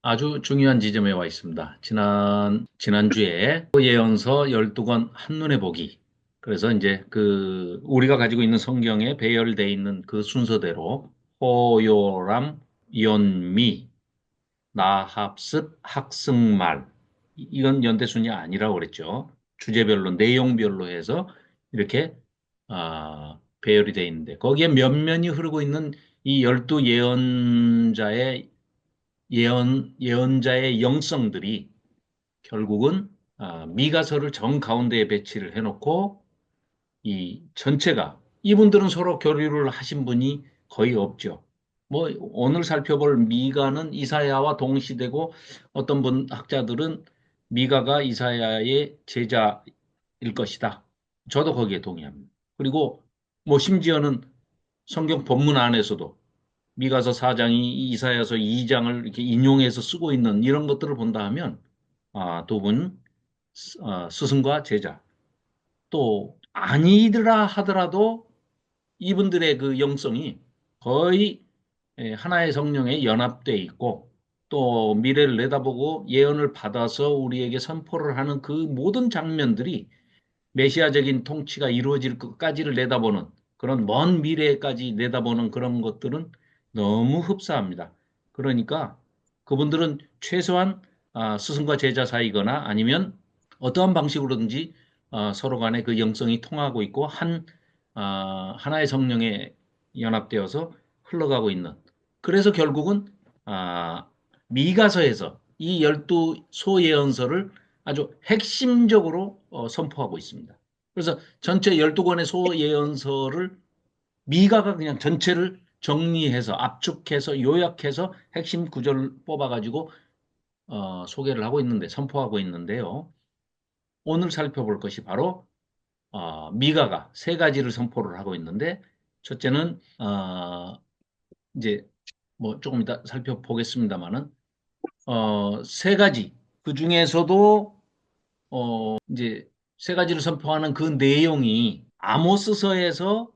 아주 중요한 지점에 와 있습니다. 지난주에 예언서 12권 한눈에 보기. 그래서 이제 우리가 가지고 있는 성경에 배열되어 있는 그 순서대로 호요람, 연미, 나합습, 학승말. 이건 연대순이 아니라고 그랬죠. 주제별로, 내용별로 해서 이렇게, 배열이 되어 있는데, 거기에 면면이 흐르고 있는 이 12 예언자의 영성들이 결국은 미가서를 정 가운데에 배치를 해놓고 이 전체가 이분들은 서로 교류를 하신 분이 거의 없죠. 뭐 오늘 살펴볼 미가는 이사야와 동시되고 어떤 분 학자들은 미가가 이사야의 제자일 것이다. 저도 거기에 동의합니다. 그리고 뭐 심지어는 성경 본문 안에서도 미가서 4장이 이사야서 2장을 이렇게 인용해서 쓰고 있는 이런 것들을 본다 하면 두 분, 스승과 제자 또 아니더라 하더라도 이분들의 그 영성이 거의 하나의 성령에 연합되어 있고 또 미래를 내다보고 예언을 받아서 우리에게 선포를 하는 그 모든 장면들이 메시아적인 통치가 이루어질 것까지를 내다보는 그런 먼 미래까지 내다보는 그런 것들은 너무 흡사합니다. 그러니까 그분들은 최소한 스승과 제자 사이거나 아니면 어떠한 방식으로든지 서로 간에 그 영성이 통하고 있고 하나의 성령에 연합되어서 흘러가고 있는. 그래서 결국은 아, 미가서에서 이 12 소예언서를 아주 핵심적으로 선포하고 있습니다. 그래서 전체 12권의 소예언서를 미가가 그냥 전체를 정리해서 압축해서 요약해서 핵심 구절을 뽑아가지고 소개를 하고 있는데 선포하고 있는데요. 오늘 살펴볼 것이 바로 미가가 세 가지를 선포를 하고 있는데 첫째는 이제 뭐 조금 이따 살펴보겠습니다만은 세 가지 그 중에서도 이제 세 가지를 선포하는 그 내용이 아모스서에서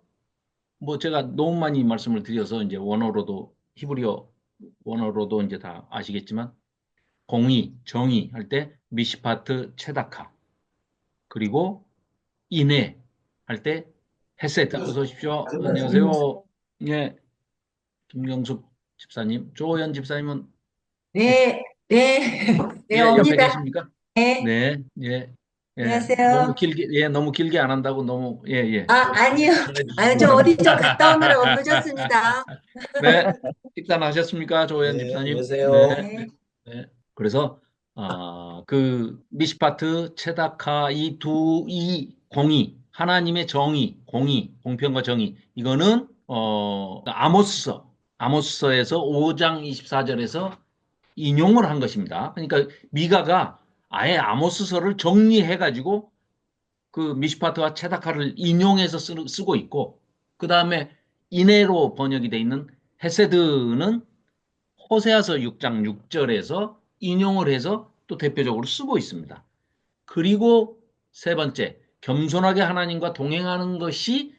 뭐 제가 너무 많이 말씀을 드려서 이제 원어로도 히브리어 원어로도 이제 다 아시겠지만 공의, 정의 할 때 미시파트 체다카 그리고 인내 할 때 헤세드 어서 오십시오. 안녕하세요. 예, 김경숙 집사님, 조호연 집사님은 예, 네, 네, 네, 예, 옆에 옵니다. 계십니까? 네, 네, 예, 예, 너무 안녕하세요. 길게 예, 너무 길게 안 한다고 너무 예, 예. 아니요. 전해주시기 아니, 저 어디 바랍니다. 좀 갔다 오느라고 늦었습니다. 네, 식사하셨습니까, 조현 네, 집사님? 네, 안녕하세요. 네, 네, 네. 그래서 그 미시파트, 체다카 이 공의, 하나님의 정의, 공의, 공평과 정의 이거는 아모스서에서 5장 24절에서 인용을 한 것입니다. 그러니까 미가가 아예 아모스서를 정리해가지고 그 미시파트와 체다카를 인용해서 쓰고 있고 그 다음에 인해로 번역이 돼 있는 헤세드는 호세아서 6장 6절에서 인용을 해서 또 대표적으로 쓰고 있습니다. 그리고 세 번째, 겸손하게 하나님과 동행하는 것이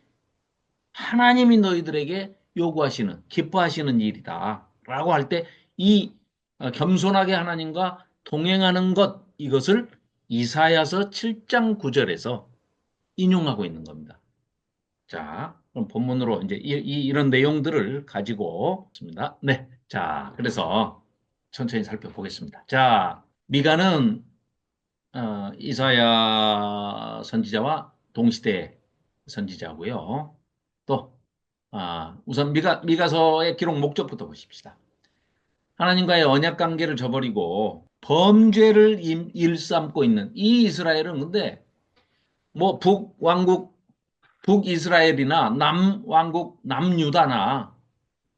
하나님이 너희들에게 요구하시는, 기뻐하시는 일이다. 라고 할 때 이 겸손하게 하나님과 동행하는 것, 이것을 이사야서 7장 9절에서 인용하고 있는 겁니다. 자, 그럼 본문으로 이제 이런 내용들을 가지고 있습니다. 네. 자, 그래서 천천히 살펴보겠습니다. 자, 미가는 이사야 선지자와 동시대 선지자고요. 또 우선 미가서의 기록 목적부터 보십시다. 하나님과의 언약 관계를 저버리고 범죄를 일삼고 있는 이 이스라엘은 근데 뭐 북이스라엘이나 남왕국 남유다나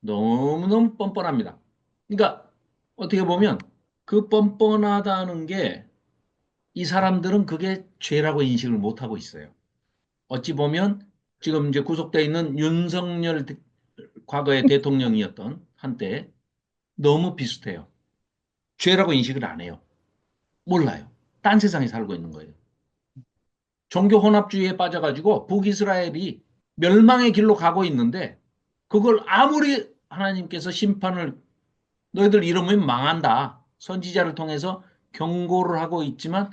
너무너무 뻔뻔합니다. 그러니까 어떻게 보면 그 뻔뻔하다는 게 이 사람들은 그게 죄라고 인식을 못하고 있어요. 어찌 보면 지금 이제 구속되어 있는 윤석열 과거의 대통령이었던 한때 너무 비슷해요. 죄라고 인식을 안 해요. 몰라요. 딴 세상에 살고 있는 거예요. 종교 혼합주의에 빠져가지고 북이스라엘이 멸망의 길로 가고 있는데 그걸 아무리 하나님께서 심판을 너희들 이러면 망한다. 선지자를 통해서 경고를 하고 있지만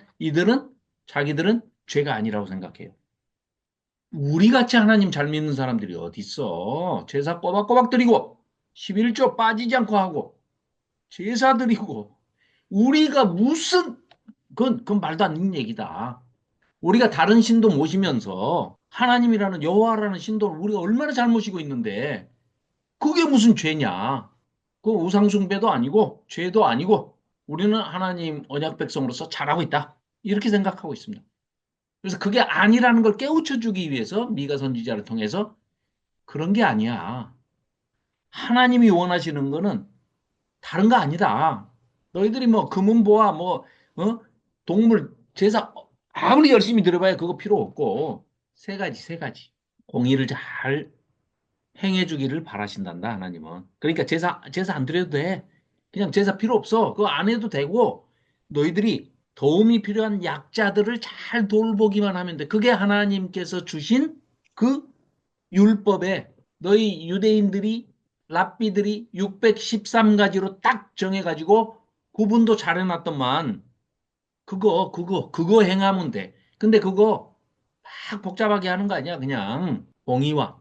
자기들은 죄가 아니라고 생각해요. 우리같이 하나님 잘 믿는 사람들이 어디 있어? 제사 꼬박꼬박 드리고 11조 빠지지 않고 하고 제사 드리고 우리가 무슨 그건 말도 안 되는 얘기다. 우리가 다른 신도 모시면서 하나님이라는 여호와라는 신도를 우리가 얼마나 잘 모시고 있는데 그게 무슨 죄냐? 그 우상숭배도 아니고 죄도 아니고 우리는 하나님 언약 백성으로서 잘하고 있다. 이렇게 생각하고 있습니다. 그래서 그게 아니라는 걸 깨우쳐 주기 위해서 미가 선지자를 통해서 그런 게 아니야. 하나님이 원하시는 거는 다른 거 아니다. 너희들이 뭐 금은보화 뭐 동물 제사 아무리 열심히 들어봐야 그거 필요 없고 세 가지 공의를 잘 행해 주기를 바라신단다 하나님은. 그러니까 제사 안 드려도 돼. 그냥 제사 필요 없어. 그거 안 해도 되고 너희들이 도움이 필요한 약자들을 잘 돌보기만 하면 돼. 그게 하나님께서 주신 그 율법에 너희 유대인들이 랍비들이 613가지로 딱 정해가지고 구분도 잘 해놨더만 그거 행하면 돼. 근데 그거 막 복잡하게 하는 거 아니야. 그냥 공의와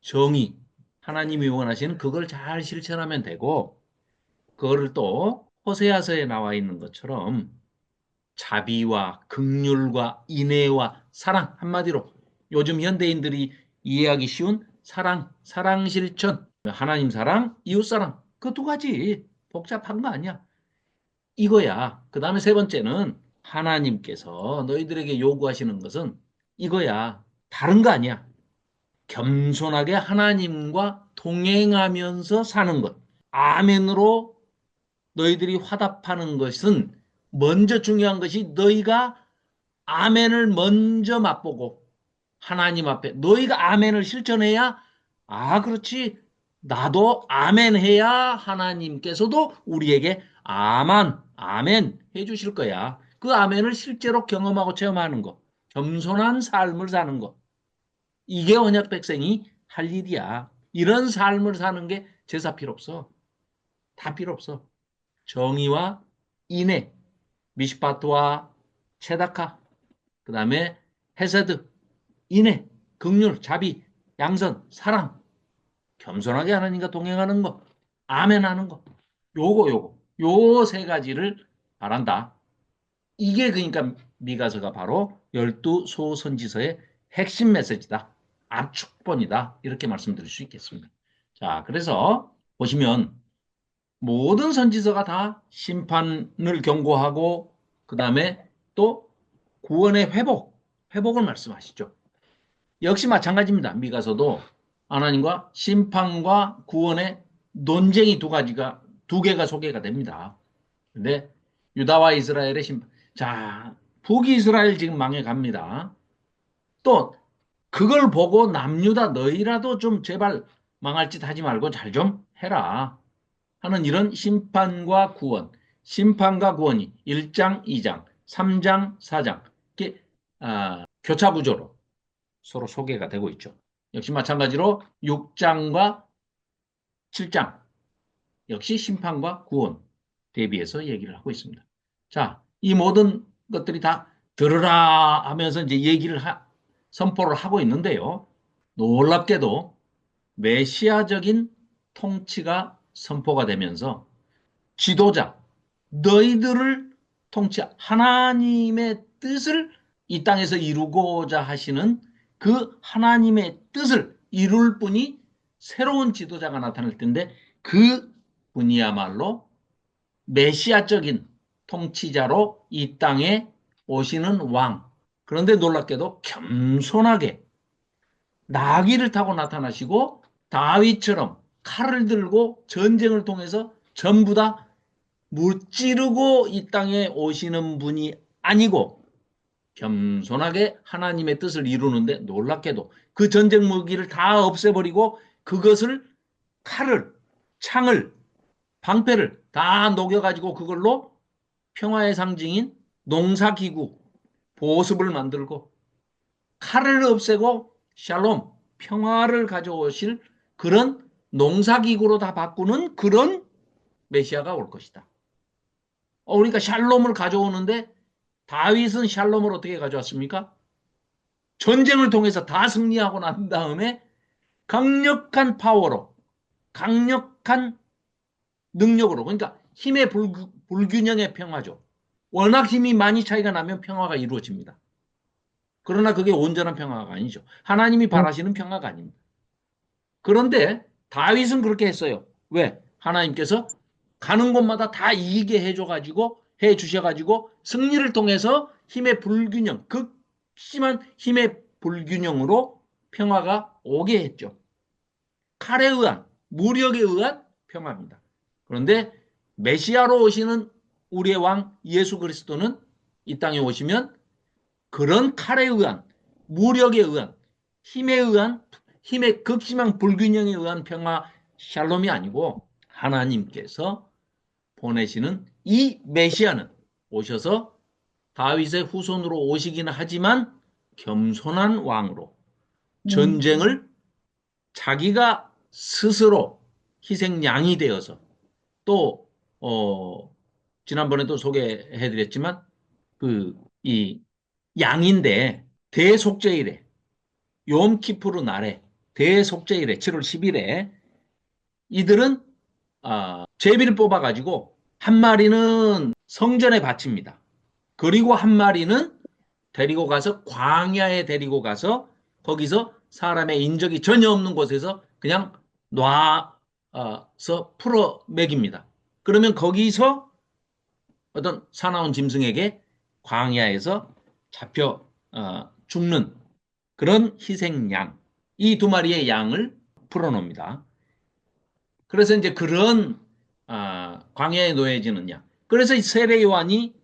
정의, 하나님이 원하시는 그걸 잘 실천하면 되고 그거를 또 호세아서에 나와 있는 것처럼 자비와 긍휼과 인애와 사랑 한마디로 요즘 현대인들이 이해하기 쉬운 사랑 실천, 하나님 사랑, 이웃 사랑 그 두 가지 복잡한 거 아니야. 이거야. 그 다음에 세 번째는 하나님께서 너희들에게 요구하시는 것은 이거야. 다른 거 아니야. 겸손하게 하나님과 동행하면서 사는 것. 아멘으로 너희들이 화답하는 것은 먼저 중요한 것이 너희가 아멘을 먼저 맛보고 하나님 앞에 너희가 아멘을 실천해야 그렇지. 나도 아멘 해야 하나님께서도 우리에게 아멘 해 주실 거야. 그 아멘을 실제로 경험하고 체험하는 거. 겸손한 삶을 사는 거. 이게 언약 백성이 할 일이야. 이런 삶을 사는 게 제사 필요 없어. 다 필요 없어. 정의와 인애, 미시파트와 체다카, 그 다음에 헤세드, 인애, 긍휼, 자비, 양선, 사랑, 겸손하게 하나님과 동행하는 거, 아멘하는 거, 요 세 가지를 바란다. 이게 그러니까 미가서가 바로 열두 소선지서의 핵심 메시지다. 압축본이다. 이렇게 말씀드릴 수 있겠습니다. 자, 그래서 보시면 모든 선지서가 다 심판을 경고하고 그 다음에 또 구원의 회복을 말씀하시죠. 역시 마찬가지입니다. 미가서도 하나님과 심판과 구원의 논쟁이 두 개가 소개가 됩니다. 근데 유다와 이스라엘의 심판. 자, 북이스라엘 지금 망해갑니다. 또 그걸 보고 남유다 너희라도 좀 제발 망할 짓 하지 말고 잘 좀 해라 하는 이런 심판과 구원이 1장, 2장, 3장, 4장 이렇게 교차 구조로 서로 소개가 되고 있죠. 역시 마찬가지로 6장과 7장 역시 심판과 구원 대비해서 얘기를 하고 있습니다. 자, 이 모든 것들이 다 들으라 하면서 이제 선포를 하고 있는데요. 놀랍게도 메시아적인 통치가 선포가 되면서 지도자, 너희들을 하나님의 뜻을 이 땅에서 이루고자 하시는 그 하나님의 뜻을 이룰 분이 새로운 지도자가 나타날 텐데 그 분이야말로 메시아적인 통치자로 이 땅에 오시는 왕. 그런데 놀랍게도 겸손하게 나귀를 타고 나타나시고 다윗처럼 칼을 들고 전쟁을 통해서 전부 다 무찌르고 이 땅에 오시는 분이 아니고 겸손하게 하나님의 뜻을 이루는데 놀랍게도 그 전쟁 무기를 다 없애버리고 그것을 칼을, 창을, 방패를 다 녹여가지고 그걸로 평화의 상징인 농사기구, 보습을 만들고 칼을 없애고 샬롬, 평화를 가져오실 그런 농사기구로 다 바꾸는 그런 메시아가 올 것이다. 그러니까 샬롬을 가져오는데 다윗은 샬롬을 어떻게 가져왔습니까? 전쟁을 통해서 다 승리하고 난 다음에 강력한 파워로, 강력한 능력으로, 그러니까 힘의 불균형의 평화죠. 워낙 힘이 많이 차이가 나면 평화가 이루어집니다. 그러나 그게 온전한 평화가 아니죠. 하나님이 바라시는 평화가 아닙니다. 그런데 다윗은 그렇게 했어요. 왜? 하나님께서 가는 곳마다 다 이기게 해주셔가지고 승리를 통해서 힘의 불균형, 극심한 힘의 불균형으로 평화가 오게 했죠. 칼에 의한, 무력에 의한 평화입니다. 그런데 메시아로 오시는 우리의 왕 예수 그리스도는 이 땅에 오시면 그런 칼에 의한, 무력에 의한, 힘의 극심한 불균형에 의한 평화, 샬롬이 아니고 하나님께서 보내시는 이 메시아는 오셔서 다윗의 후손으로 오시기는 하지만 겸손한 왕으로 음, 전쟁을 자기가 스스로 희생양이 되어서 또 지난번에도 소개해드렸지만 이 양인데 대속죄일에 욤키푸르 날에 대속죄일에 7월 10일에 이들은 제비를 뽑아가지고 한 마리는 성전에 바칩니다. 그리고 한 마리는 데리고 가서 광야에 데리고 가서 거기서 사람의 인적이 전혀 없는 곳에서 그냥 놔서 풀어 먹입니다. 그러면 거기서 어떤 사나운 짐승에게 광야에서 잡혀 죽는 그런 희생양, 이 두 마리의 양을 풀어놓습니다. 그래서 이제 그런 광야에 놓여지는 양. 그래서 이 세례 요한이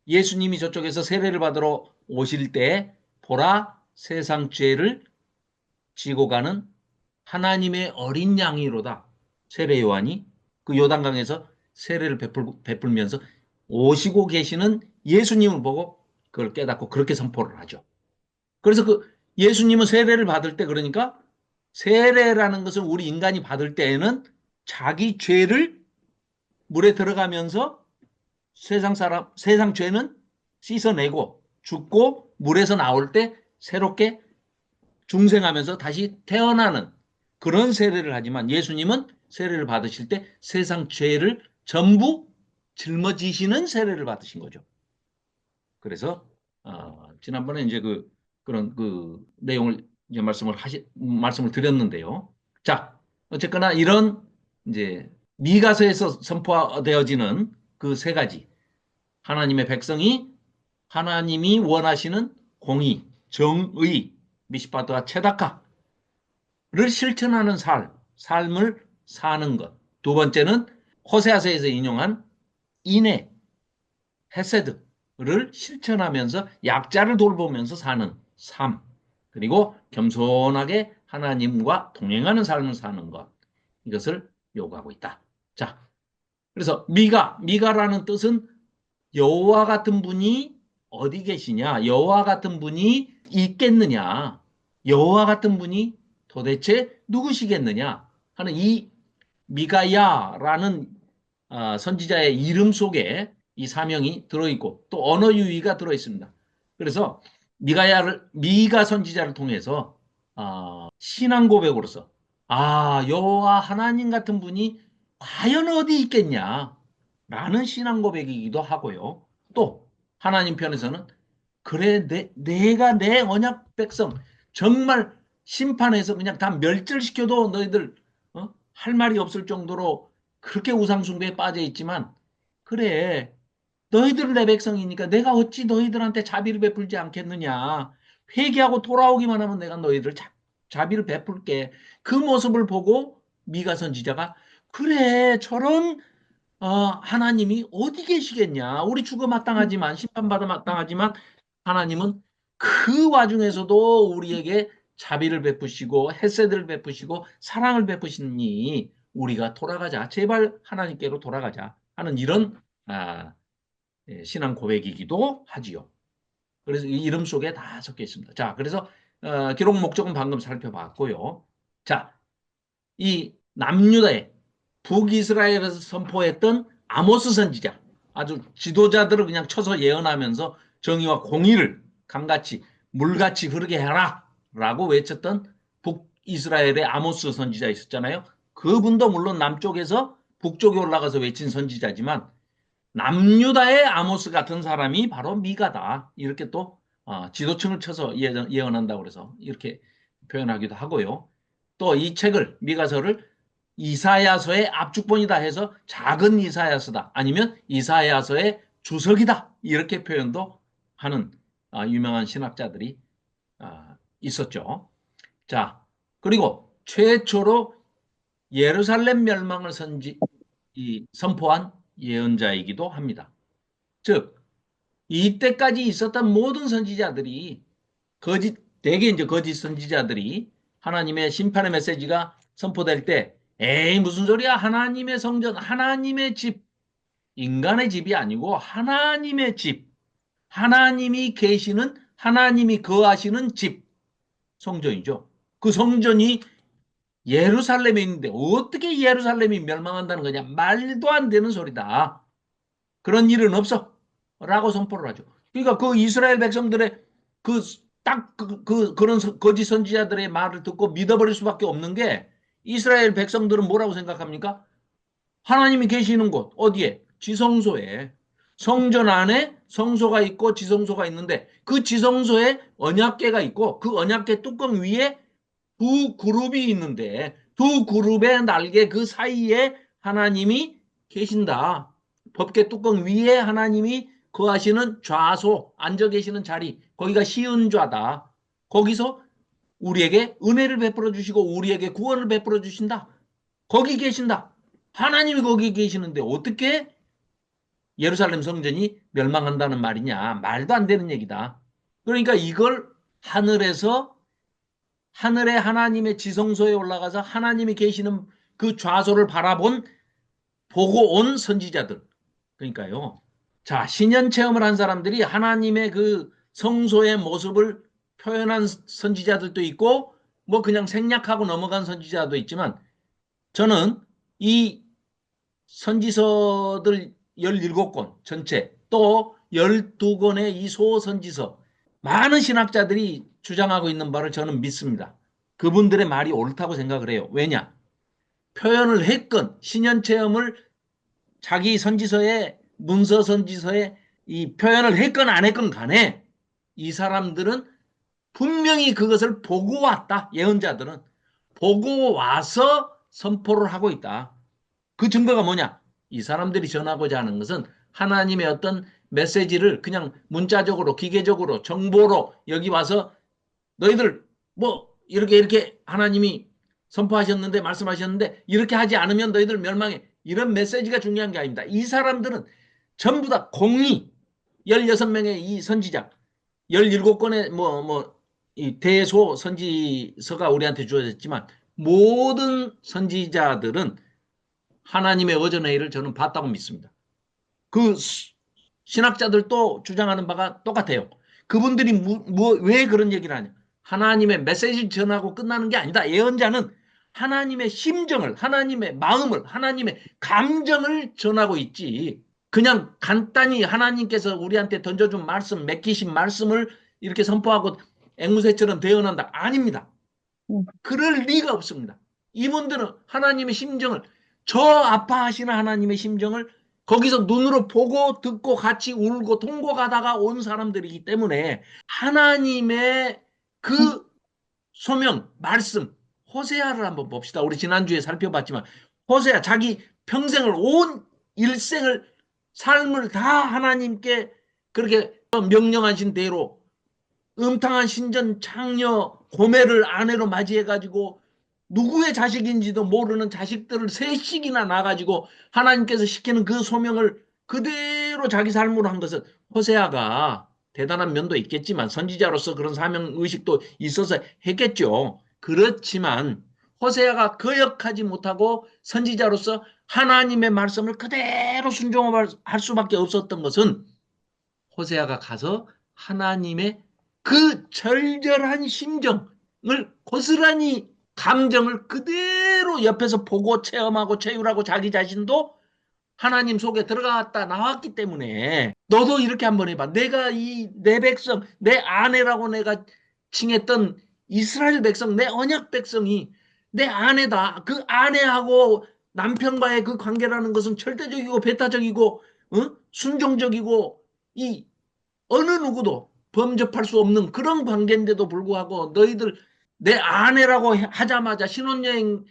예수님이 저쪽에서 세례를 받으러 오실 때 보라 세상 죄를 지고 가는 하나님의 어린 양이로다. 세례 요한이 그 요단강에서 세례를 베풀면서 오시고 계시는 예수님을 보고 그걸 깨닫고 그렇게 선포를 하죠. 그래서 그 예수님은 세례를 받을 때 그러니까 세례라는 것은 우리 인간이 받을 때에는 자기 죄를 물에 들어가면서 세상 죄는 씻어내고 죽고 물에서 나올 때 새롭게 중생하면서 다시 태어나는 그런 세례를 하지만 예수님은 세례를 받으실 때 세상 죄를 전부 짊어지시는 세례를 받으신 거죠. 그래서 지난번에 이제 그런 내용을 이제 말씀을 드렸는데요. 자, 어쨌거나 이런 이제 미가서에서 선포되어지는 그 세 가지 하나님의 백성이 하나님이 원하시는 공의, 정의, 미시파트와 체다카를 실천하는 삶을 사는 것. 두 번째는 호세아서에서 인용한 인애, 헤세드를 실천하면서 약자를 돌보면서 사는 삶. 그리고 겸손하게 하나님과 동행하는 삶을 사는 것. 이것을 요구하고 있다. 자, 그래서 미가라는 뜻은 여호와 같은 분이 어디 계시냐? 여호와 같은 분이 있겠느냐? 여호와 같은 분이 도대체 누구시겠느냐? 하는 이 미가야라는 선지자의 이름 속에 이 사명이 들어있고 또 언어 유희가 들어있습니다. 그래서 미가 선지자를 통해서 신앙 고백으로서 여호와 하나님 같은 분이 과연 어디 있겠냐? 라는 신앙 고백이기도 하고요. 또 하나님 편에서는 그래 내가 내 언약 백성 정말 심판해서 그냥 다 멸절시켜도 너희들 할 말이 없을 정도로 그렇게 우상숭배에 빠져 있지만 그래 너희들은 내 백성이니까 내가 어찌 너희들한테 자비를 베풀지 않겠느냐. 회개하고 돌아오기만 하면 내가 너희들 자비를 베풀게. 그 모습을 보고 미가 선지자가 그래 저런 하나님이 어디 계시겠냐. 우리 죽어 마땅하지만 심판받아 마땅하지만 하나님은 그 와중에서도 우리에게 자비를 베푸시고 햇새들을 베푸시고 사랑을 베푸시니 우리가 돌아가자. 제발 하나님께로 돌아가자 하는 이런 신앙 고백이기도 하지요. 그래서 이 이름 속에 다 섞여 있습니다. 자, 그래서 기록 목적은 방금 살펴봤고요. 자, 이 남유다의 북이스라엘에서 선포했던 아모스 선지자. 아주 지도자들을 그냥 쳐서 예언하면서 정의와 공의를 강같이 물같이 흐르게 해라 라고 외쳤던 북이스라엘의 아모스 선지자 있었잖아요. 그분도 물론 남쪽에서 북쪽에 올라가서 외친 선지자지만 남유다의 아모스 같은 사람이 바로 미가다. 이렇게 또 지도층을 쳐서 예언한다고 그래서 이렇게 표현하기도 하고요. 또 이 책을 미가서를 이사야서의 압축본이다 해서 작은 이사야서다. 아니면 이사야서의 주석이다. 이렇게 표현도 하는 유명한 신학자들이 있었죠. 자, 그리고 최초로 예루살렘 멸망을 선포한 예언자이기도 합니다. 즉, 이때까지 있었던 모든 선지자들이 대개 이제 거짓 선지자들이 하나님의 심판의 메시지가 선포될 때, 에이, 무슨 소리야? 하나님의 성전, 하나님의 집, 인간의 집이 아니고 하나님의 집, 하나님이 계시는, 하나님이 거하시는 집, 성전이죠. 그 성전이 예루살렘에 있는데 어떻게 예루살렘이 멸망한다는 거냐? 말도 안 되는 소리다. 그런 일은 없어. 라고 선포를 하죠. 그러니까 그 이스라엘 백성들의 그런 거짓 선지자들의 말을 듣고 믿어버릴 수밖에 없는 게 이스라엘 백성들은 뭐라고 생각합니까? 하나님이 계시는 곳, 어디에? 지성소에. 성전 안에 성소가 있고 지성소가 있는데 그 지성소에 언약궤가 있고 그 언약궤 뚜껑 위에 두 그룹이 있는데 두 그룹의 날개 그 사이에 하나님이 계신다. 법궤 뚜껑 위에 하나님이 거하시는 좌소, 앉아 계시는 자리, 거기가 시은좌다. 거기서 우리에게 은혜를 베풀어 주시고 우리에게 구원을 베풀어 주신다. 거기 계신다. 하나님이 거기 계시는데 어떻게 예루살렘 성전이 멸망한다는 말이냐. 말도 안 되는 얘기다. 그러니까 이걸 하늘에 하나님의 지성소에 올라가서 하나님이 계시는 그 좌소를 보고 온 선지자들. 그러니까요. 자, 신년 체험을 한 사람들이 하나님의 그 성소의 모습을 표현한 선지자들도 있고, 뭐 그냥 생략하고 넘어간 선지자도 있지만, 저는 이 선지서들 17권 전체, 또 12권의 이 소선지서, 많은 신학자들이 주장하고 있는 바를 저는 믿습니다. 그분들의 말이 옳다고 생각을 해요. 왜냐? 표현을 했건, 신년체험을 자기 선지서에, 문서 선지서에 이 표현을 했건 안 했건 간에 이 사람들은 분명히 그것을 보고 왔다. 예언자들은. 보고 와서 선포를 하고 있다. 그 증거가 뭐냐? 이 사람들이 전하고자 하는 것은 하나님의 어떤 메시지를 그냥 문자적으로, 기계적으로, 정보로 여기 와서 너희들 뭐 이렇게 하나님이 선포하셨는데 말씀하셨는데 이렇게 하지 않으면 너희들 멸망해. 이런 메시지가 중요한 게 아닙니다. 이 사람들은 전부 다 공의 16명의 이 선지자 17권의 이 대소 선지서가 우리한테 주어졌지만 모든 선지자들은 하나님의 어전회의를 저는 봤다고 믿습니다. 그 신학자들도 주장하는 바가 똑같아요. 그분들이 왜 그런 얘기를 하냐? 하나님의 메시지를 전하고 끝나는 게 아니다. 예언자는 하나님의 심정을, 하나님의 마음을, 하나님의 감정을 전하고 있지. 그냥 간단히 하나님께서 우리한테 던져준 말씀, 맡기신 말씀을 이렇게 선포하고 앵무새처럼 대언한다. 아닙니다. 그럴 리가 없습니다. 이분들은 하나님의 심정을, 저 아파하시는 하나님의 심정을 거기서 눈으로 보고 듣고 같이 울고 통곡하다가 온 사람들이기 때문에 하나님의 그 소명, 말씀, 호세아를 한번 봅시다. 우리 지난주에 살펴봤지만 호세아 자기 평생을 온 일생을 삶을 다 하나님께 그렇게 명령하신 대로 음탕한 신전 창녀 고매를 아내로 맞이해가지고 누구의 자식인지도 모르는 자식들을 셋씩이나 낳아가지고 하나님께서 시키는 그 소명을 그대로 자기 삶으로 한 것은 호세아가 대단한 면도 있겠지만 선지자로서 그런 사명의식도 있어서 했겠죠. 그렇지만 호세아가 거역하지 못하고 선지자로서 하나님의 말씀을 그대로 순종할 수밖에 없었던 것은 호세아가 가서 하나님의 그 절절한 심정을 고스란히 감정을 그대로 옆에서 보고 체험하고 체휼하고 자기 자신도 하나님 속에 들어갔다 나왔기 때문에 너도 이렇게 한번 해봐. 내가 이 내 백성, 내 아내라고 내가 칭했던 이스라엘 백성, 내 언약 백성이 내 아내다. 그 아내하고 남편과의 그 관계라는 것은 절대적이고 배타적이고 순종적이고 이 어느 누구도 범접할 수 없는 그런 관계인데도 불구하고 너희들 내 아내라고 하자마자 신혼여행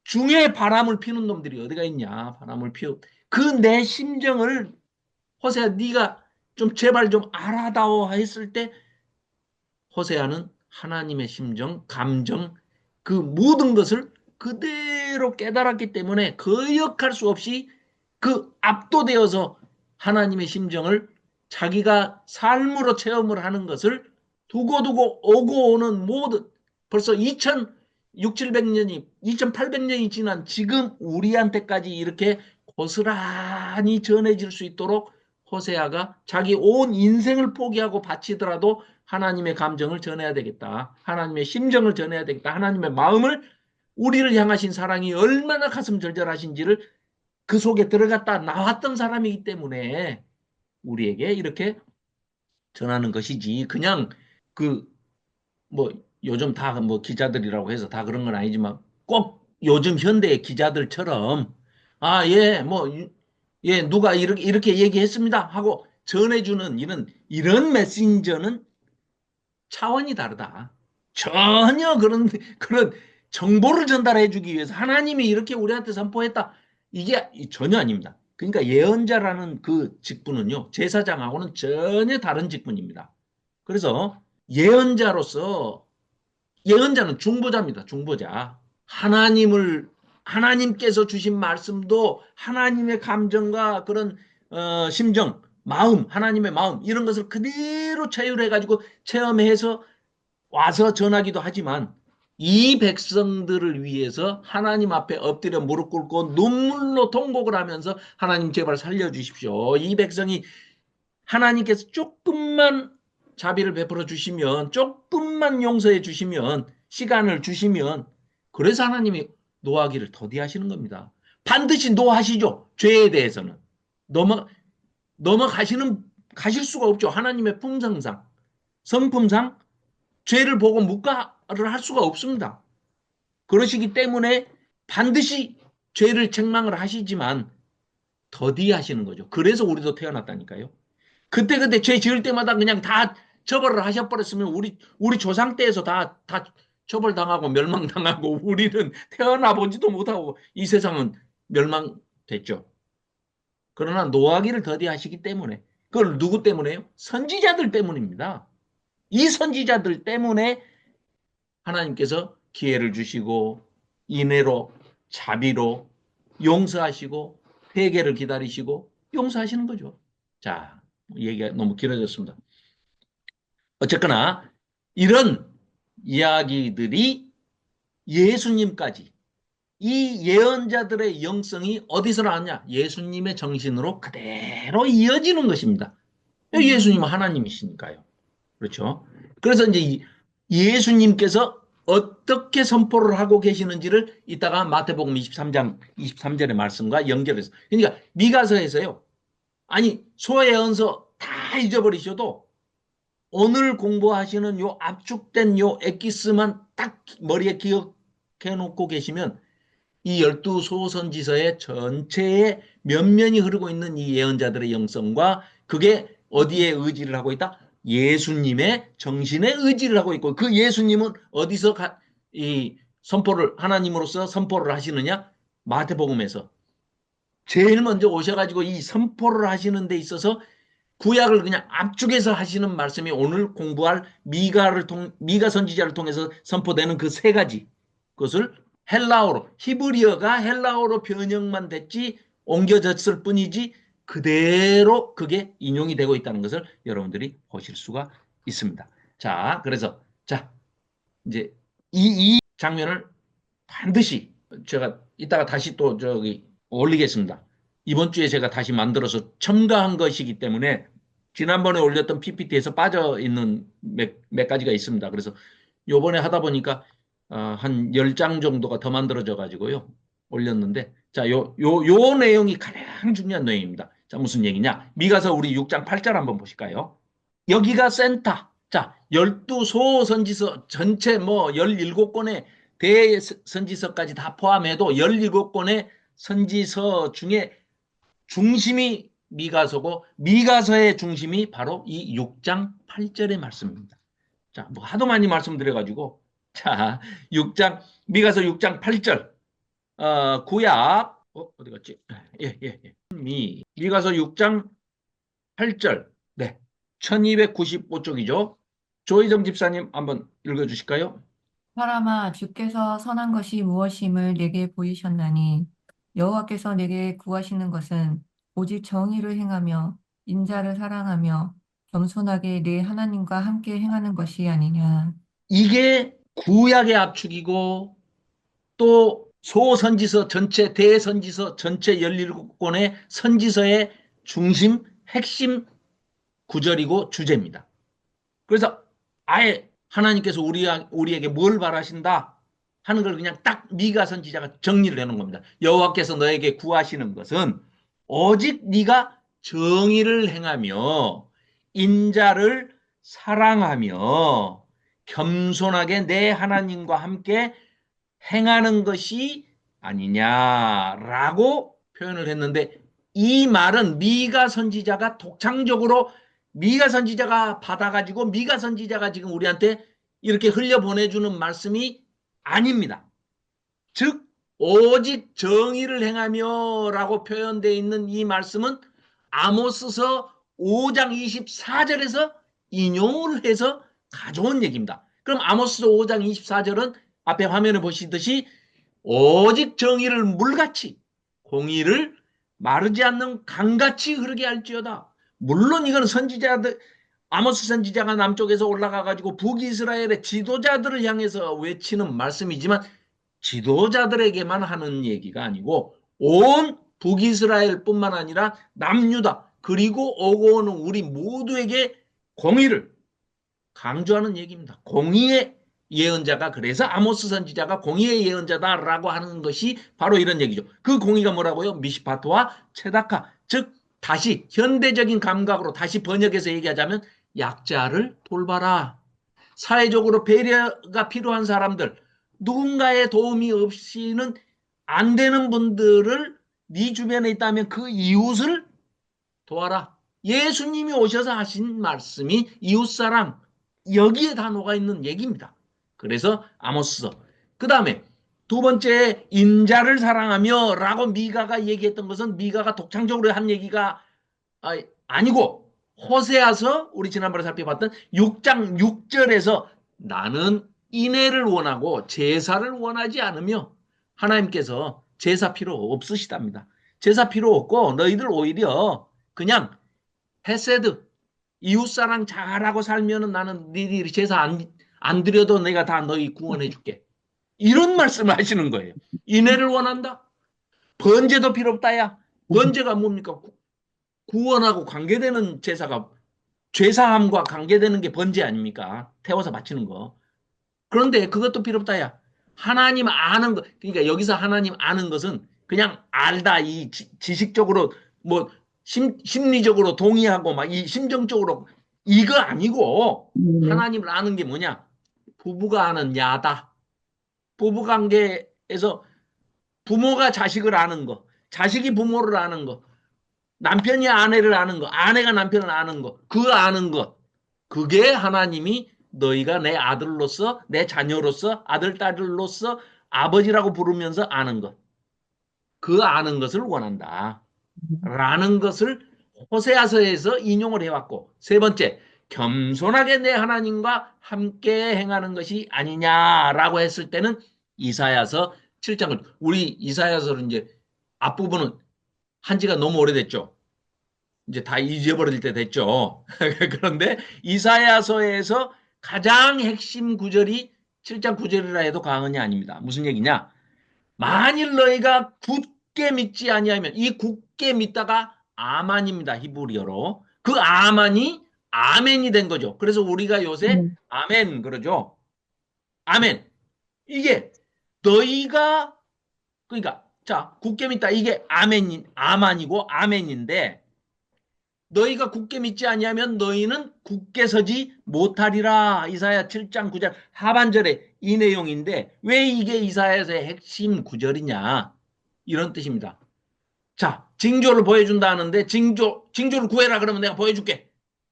중에 바람을 피는 놈들이 어디가 있냐. 바람을 피우. 그 내 심정을 호세야 네가 좀 제발 좀 알아다오 했을 때 호세아는 하나님의 심정, 감정 그 모든 것을 그대로 깨달았기 때문에 거역할 수 없이 그 압도되어서 하나님의 심정을 자기가 삶으로 체험을 하는 것을 두고두고 오고 오는 모든 벌써 2,600, 700년이 2,800년이 지난 지금 우리한테까지 이렇게 고스란히 전해질 수 있도록 호세아가 자기 온 인생을 포기하고 바치더라도 하나님의 감정을 전해야 되겠다. 하나님의 심정을 전해야 되겠다. 하나님의 마음을 우리를 향하신 사랑이 얼마나 가슴 절절하신지를 그 속에 들어갔다 나왔던 사람이기 때문에 우리에게 이렇게 전하는 것이지. 그냥 그 뭐 요즘 다 뭐 기자들이라고 해서 다 그런 건 아니지만 꼭 요즘 현대의 기자들처럼 예, 누가 이렇게 얘기했습니다 하고 전해주는 이런 메신저는 차원이 다르다. 전혀 그런 정보를 전달해 주기 위해서 하나님이 이렇게 우리한테 선포했다. 이게 전혀 아닙니다. 그러니까 예언자라는 그 직분은요, 제사장하고는 전혀 다른 직분입니다. 그래서 예언자로서 예언자는 중보자입니다. 중보자. 하나님께서 주신 말씀도 하나님의 감정과 그런 심정, 마음, 하나님의 마음 이런 것을 그대로 체휼해 가지고 체험해서 와서 전하기도 하지만 이 백성들을 위해서 하나님 앞에 엎드려 무릎 꿇고 눈물로 통곡을 하면서 하나님 제발 살려주십시오. 이 백성이 하나님께서 조금만 자비를 베풀어 주시면 조금만 용서해 주시면 시간을 주시면 그래서 하나님이 노하기를 더디하시는 겁니다. 반드시 노하시죠. 죄에 대해서는. 넘어, 가실 수가 없죠. 하나님의 품성상, 성품상 죄를 보고 묵과를 할 수가 없습니다. 그러시기 때문에 반드시 죄를 책망을 하시지만 더디하시는 거죠. 그래서 우리도 태어났다니까요. 그때 죄 지을 때마다 그냥 다 처벌을 하셔버렸으면 우리 조상 때에서 다 처벌당하고 멸망당하고 우리는 태어나 보지도 못하고 이 세상은 멸망됐죠. 그러나 노하기를 더디하시기 때문에 그걸 누구 때문에요? 선지자들 때문입니다. 이 선지자들 때문에 하나님께서 기회를 주시고 인애로 자비로 용서하시고 회개를 기다리시고 용서하시는 거죠. 자, 얘기가 너무 길어졌습니다. 어쨌거나 이런 이야기들이 예수님까지 이 예언자들의 영성이 어디서 나왔냐? 예수님의 정신으로 그대로 이어지는 것입니다. 예수님은 하나님이시니까요. 그렇죠? 그래서 이제 예수님께서 어떻게 선포를 하고 계시는지를 이따가 마태복음 23장 23절의 말씀과 연결해서 그러니까 미가서에서요. 아니 소예언서 다 잊어버리셔도 오늘 공부하시는 요 압축된 요 엑기스만 딱 머리에 기억해 놓고 계시면 이 12소선지서의 전체에 면면이 흐르고 있는 이 예언자들의 영성과 그게 어디에 의지를 하고 있다? 예수님의 정신에 의지를 하고 있고 그 예수님은 어디서 이 선포를 하나님으로서 선포를 하시느냐? 마태복음에서 제일 먼저 오셔가지고 이 선포를 하시는 데 있어서 구약을 그냥 압축해서 하시는 말씀이 오늘 공부할 미가 선지자를 통해서 선포되는 그 세 가지 그것을 헬라어로 히브리어가 헬라어로 변형만 됐지 옮겨졌을 뿐이지 그대로 그게 인용이 되고 있다는 것을 여러분들이 보실 수가 있습니다. 자, 그래서 자 이제 이 장면을 반드시 제가 이따가 다시 또 저기 올리겠습니다. 이번 주에 제가 다시 만들어서 첨가한 것이기 때문에 지난번에 올렸던 PPT에서 빠져 있는 몇 가지가 있습니다. 그래서 요번에 하다 보니까 한 10장 정도가 더 만들어져 가지고요. 올렸는데 자, 요 내용이 가장 중요한 내용입니다. 자, 무슨 얘기냐? 미가서 우리 6장 8절 한번 보실까요? 여기가 센터. 자, 12소 선지서 전체 뭐 17권의 대선지서까지 다 포함해도 17권의 선지서 중에 중심이 미가서고 미가서의 중심이 바로 이 6장 8절의 말씀입니다. 자, 뭐 하도 많이 말씀드려가지고 자, 6장 미가서 6장 8절 구약 어디 갔지? 예, 예, 예. 미가서 6장 8절 네, 1295쪽이죠. 조희정 집사님 한번 읽어주실까요? 사람아, 주께서 선한 것이 무엇임을 내게 보이셨나니 여호와께서 내게 구하시는 것은 오직 정의를 행하며 인자를 사랑하며 겸손하게 내 하나님과 함께 행하는 것이 아니냐. 이게 구약의 압축이고 또 소선지서 전체 대선지서 전체 17권의 선지서의 중심 핵심 구절이고 주제입니다. 그래서 아예 하나님께서 우리에게 뭘 바라신다 하는 걸 그냥 딱 미가 선지자가 정리를 해놓은 겁니다. 여호와께서 너에게 구하시는 것은 오직 네가 정의를 행하며 인자를 사랑하며 겸손하게 내 하나님과 함께 행하는 것이 아니냐라고 표현을 했는데 이 말은 미가 선지자가 독창적으로 미가 선지자가 받아가지고 미가 선지자가 지금 우리한테 이렇게 흘려보내주는 말씀이 아닙니다. 즉 오직 정의를 행하며 라고 표현되어 있는 이 말씀은 아모스서 5장 24절에서 인용을 해서 가져온 얘기입니다. 그럼 아모스서 5장 24절은 앞에 화면에 보시듯이 오직 정의를 물같이 공의를 마르지 않는 강같이 흐르게 할지어다. 물론 이건 선지자들 아모스 선지자가 남쪽에서 올라가 가지고 북이스라엘의 지도자들을 향해서 외치는 말씀이지만 지도자들에게만 하는 얘기가 아니고 온 북이스라엘뿐만 아니라 남유다 그리고 오고 오는 우리 모두에게 공의를 강조하는 얘기입니다. 공의의 예언자가 그래서 아모스 선지자가 공의의 예언자다라고 하는 것이 바로 이런 얘기죠. 그 공의가 뭐라고요? 미시파트와 체다카 즉 다시 현대적인 감각으로 다시 번역해서 얘기하자면 약자를 돌봐라. 사회적으로 배려가 필요한 사람들 누군가의 도움이 없이는 안 되는 분들을 네 주변에 있다면 그 이웃을 도와라. 예수님이 오셔서 하신 말씀이 이웃사랑 여기에 다 녹아있는 얘기입니다. 그래서 아모스서 그 다음에 두 번째 인자를 사랑하며 라고 미가가 얘기했던 것은 미가가 독창적으로 한 얘기가 아니고 호세아서 우리 지난번에 살펴봤던 6장 6절에서 나는 인애를 원하고 제사를 원하지 않으며 하나님께서 제사 필요 없으시답니다. 제사 필요 없고 너희들 오히려 그냥 헤세드 이웃사랑 잘하고 살면은 나는 니들이 제사 안 드려도 내가 다 너희 구원해 줄게. 이런 말씀을 하시는 거예요. 인애를 원한다? 번제도 필요 없다야. 번제가 뭡니까? 구원하고 관계되는 제사가 죄사함과 관계되는 게 번제 아닙니까? 태워서 바치는 거. 그런데 그것도 필요 없다야. 하나님 아는 거. 그러니까 여기서 하나님 아는 것은 그냥 알다. 이 지식적으로 뭐 심리적으로 동의하고 막 이 심정적으로 이거 아니고 하나님을 아는 게 뭐냐? 부부가 아는 야다. 부부관계에서 부모가 자식을 아는 거, 자식이 부모를 아는 거, 남편이 아내를 아는 거, 아내가 남편을 아는 거, 그 아는 것. 그게 하나님이 너희가 내 아들로서, 내 자녀로서, 아들, 딸로서 아버지라고 부르면서 아는 것. 그 아는 것을 원한다. 라는 것을 호세아서에서 인용을 해왔고, 세 번째, 겸손하게 내 하나님과 함께 행하는 것이 아니냐라고 했을 때는 이사야서 7장을, 우리 이사야서는 이제 앞부분은 한 지가 너무 오래됐죠. 이제 다 잊어버릴 때 됐죠. 그런데 이사야서에서 가장 핵심 구절이 7장 9절이라 해도 과언이 아닙니다. 무슨 얘기냐? 만일 너희가 굳게 믿지 아니하면 이 굳게 믿다가 아만입니다. 히브리어로. 그 아만이 아멘이 된 거죠. 그래서 우리가 요새 아멘 그러죠. 아멘. 이게 너희가 그러니까 자, 굳게 믿다. 이게 아만이고 아멘인데 너희가 굳게 믿지 아니하면 너희는 굳게 서지 못하리라. 이사야 7장 9절 하반절에 이 내용인데 왜 이게 이사야서의 핵심 구절이냐 이런 뜻입니다. 자, 징조를 보여준다 하는데 징조를 구해라 그러면 내가 보여줄게.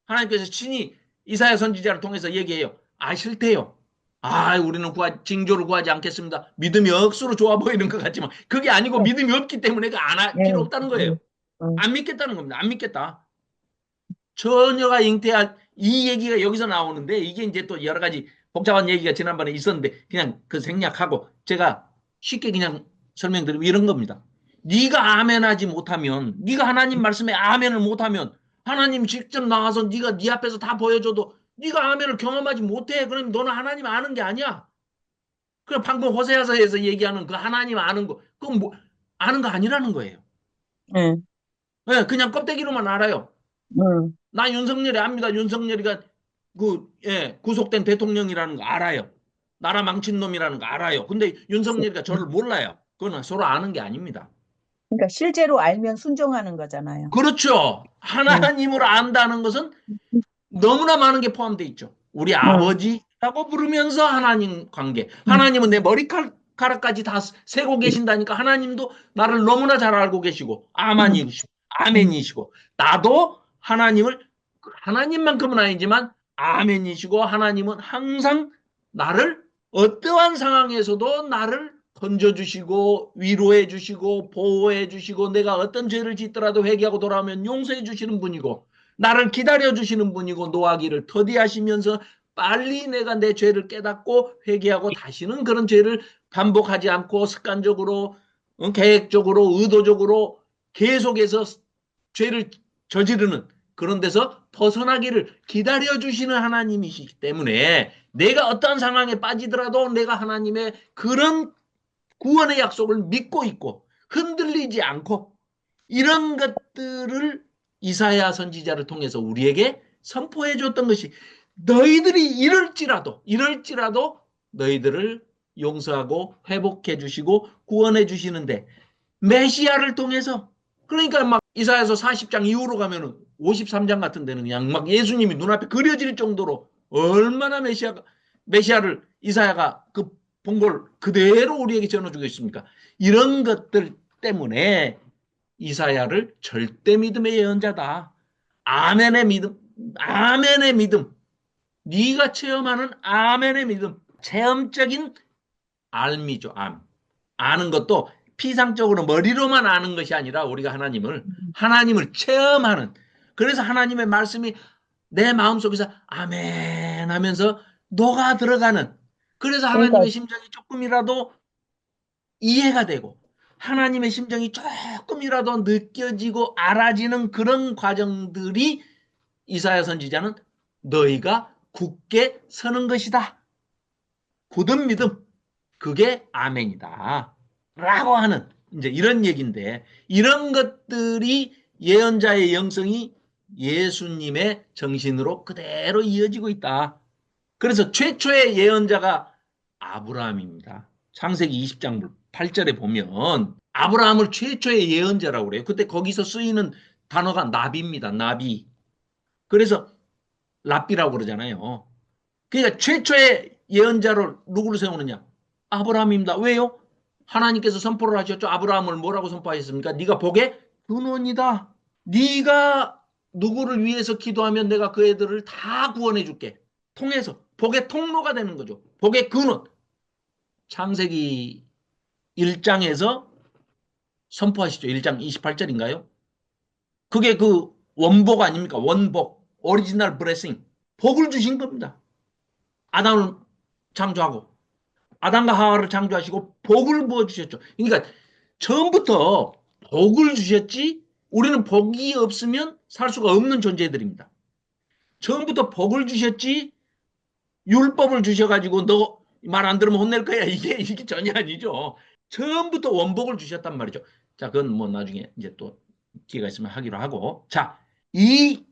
하나님께서 친히 이사야 선지자를 통해서 얘기해요. 아, 싫대요. 아, 우리는 징조를 구하지 않겠습니다. 믿음이 억수로 좋아 보이는 것 같지만 그게 아니고 네, 믿음이 없기 때문에 안 할 네, 필요 없다는 거예요. 음, 안 믿겠다는 겁니다. 안 믿겠다. 처녀가 잉태할 이 얘기가 여기서 나오는데 이게 이제 또 여러 가지 복잡한 얘기가 지난번에 있었는데 그냥 그 생략하고 제가 쉽게 그냥 설명드리면 이런 겁니다. 네가 아멘하지 못하면 네가 하나님 말씀에 아멘을 못하면 하나님 직접 나와서 네가 네 앞에서 다 보여줘도 네가 아멘을 경험하지 못해. 그럼 너는 하나님 아는 게 아니야. 그럼 방금 호세아서에서 얘기하는 그 하나님 아는 거 그건 뭐 아는 거 아니라는 거예요. 네, 네, 그냥 껍데기로만 알아요. 음, 나 윤석열이 압니다. 윤석열이가 구속된 대통령이라는 거 알아요. 나라 망친 놈이라는 거 알아요. 근데 윤석열이가 저를 몰라요. 그건 서로 아는 게 아닙니다. 그러니까 실제로 알면 순종하는 거잖아요. 그렇죠. 네, 하나님을 안다는 것은 너무나 많은 게 포함되어 있죠. 우리 음, 아버지라고 부르면서 하나님 관계. 음, 하나님은 내 머리카락까지 다 세고 계신다니까 하나님도 나를 너무나 잘 알고 계시고 음, 아만이시고 음, 아멘이시고 나도 하나님을 하나님만큼은 아니지만 아멘이시고 하나님은 항상 나를 어떠한 상황에서도 나를 건져주시고 위로해 주시고 보호해 주시고 내가 어떤 죄를 짓더라도 회개하고 돌아오면 용서해 주시는 분이고 나를 기다려 주시는 분이고 노하기를 더디하시면서 빨리 내가 내 죄를 깨닫고 회개하고 다시는 그런 죄를 반복하지 않고 습관적으로 계획적으로 의도적으로 계속해서 죄를 저지르는 그런 데서 벗어나기를 기다려 주시는 하나님이시기 때문에 내가 어떠한 상황에 빠지더라도 내가 하나님의 그런 구원의 약속을 믿고 있고 흔들리지 않고 이런 것들을 이사야 선지자를 통해서 우리에게 선포해 줬던 것이 너희들이 이럴지라도 너희들을 용서하고 회복해 주시고 구원해 주시는데 메시아를 통해서 그러니까 막 이사야서 40장 이후로 가면은 53장 같은 데는 그냥 막 예수님이 눈앞에 그려질 정도로 얼마나 메시아를 이사야가 그 본 걸 그대로 우리에게 전해주고 있습니까? 이런 것들 때문에 이사야를 절대 믿음의 예언자다. 아멘의 믿음, 아멘의 믿음. 네가 체험하는 아멘의 믿음. 체험적인 알미죠, 암. 아는 것도 피상적으로 머리로만 아는 것이 아니라 우리가 하나님을 체험하는. 그래서 하나님의 말씀이 내 마음속에서 아멘 하면서 녹아 들어가는. 그래서 그러니까 하나님의 심정이 조금이라도 이해가 되고 하나님의 심정이 조금이라도 느껴지고 알아지는 그런 과정들이 이사야 선지자는 너희가 굳게 서는 것이다. 굳은 믿음. 그게 아멘이다. 라고 하는 이제 이런 얘기인데 이런 것들이 예언자의 영성이 예수님의 정신으로 그대로 이어지고 있다. 그래서 최초의 예언자가 아브라함입니다. 창세기 20장 8절에 보면 아브라함을 최초의 예언자라고 그래요. 그때 거기서 쓰이는 단어가 나비입니다. 나비. 그래서 랍비라고 그러잖아요. 그러니까 최초의 예언자를 누구를 세우느냐? 아브라함입니다. 왜요? 하나님께서 선포를 하셨죠. 아브라함을 뭐라고 선포하셨습니까? 네가 복의 근원이다. 네가 누구를 위해서 기도하면 내가 그 애들을 다 구원해 줄게. 통해서 복의 통로가 되는 거죠. 복의 근원. 창세기 1장에서 선포하시죠. 1장 28절인가요? 그게 그 원복 아닙니까? 원복. 오리지널 브레싱. 복을 주신 겁니다. 아담을 창조하고 아담과 하와를 창조하시고 복을 부어주셨죠. 그러니까 처음부터 복을 주셨지 우리는 복이 없으면 살 수가 없는 존재들입니다. 처음부터 복을 주셨지 율법을 주셔가지고 너 말 안 들으면 혼낼 거야. 이게 전혀 아니죠. 처음부터 원복을 주셨단 말이죠. 자, 그건 뭐 나중에 이제 또 기회가 있으면 하기로 하고. 자, 이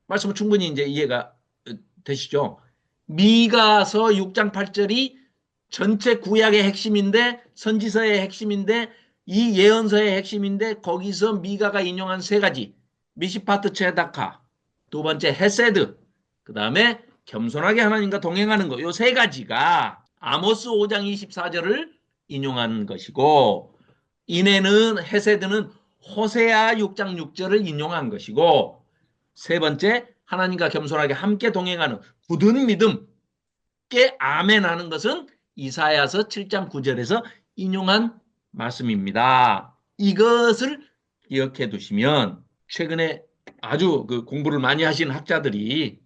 말씀은 충분히 이제 이해가 되시죠? 미가서 6장 8절이 전체 구약의 핵심인데 선지서의 핵심인데 이 예언서의 핵심인데 거기서 미가가 인용한 세 가지. 미시파트 체다카, 두 번째 헤세드, 그 다음에 겸손하게 하나님과 동행하는 거. 요 세 가지가 아모스 5장 24절을 인용한 것이고, 이내는 헤세드는 호세아 6장 6절을 인용한 것이고, 세 번째 하나님과 겸손하게 함께 동행하는 굳은 믿음, 께 아멘하는 것은 이사야서 7장 9절에서 인용한 말씀입니다. 이것을 기억해 두시면 최근에 아주 그 공부를 많이 하신 학자들이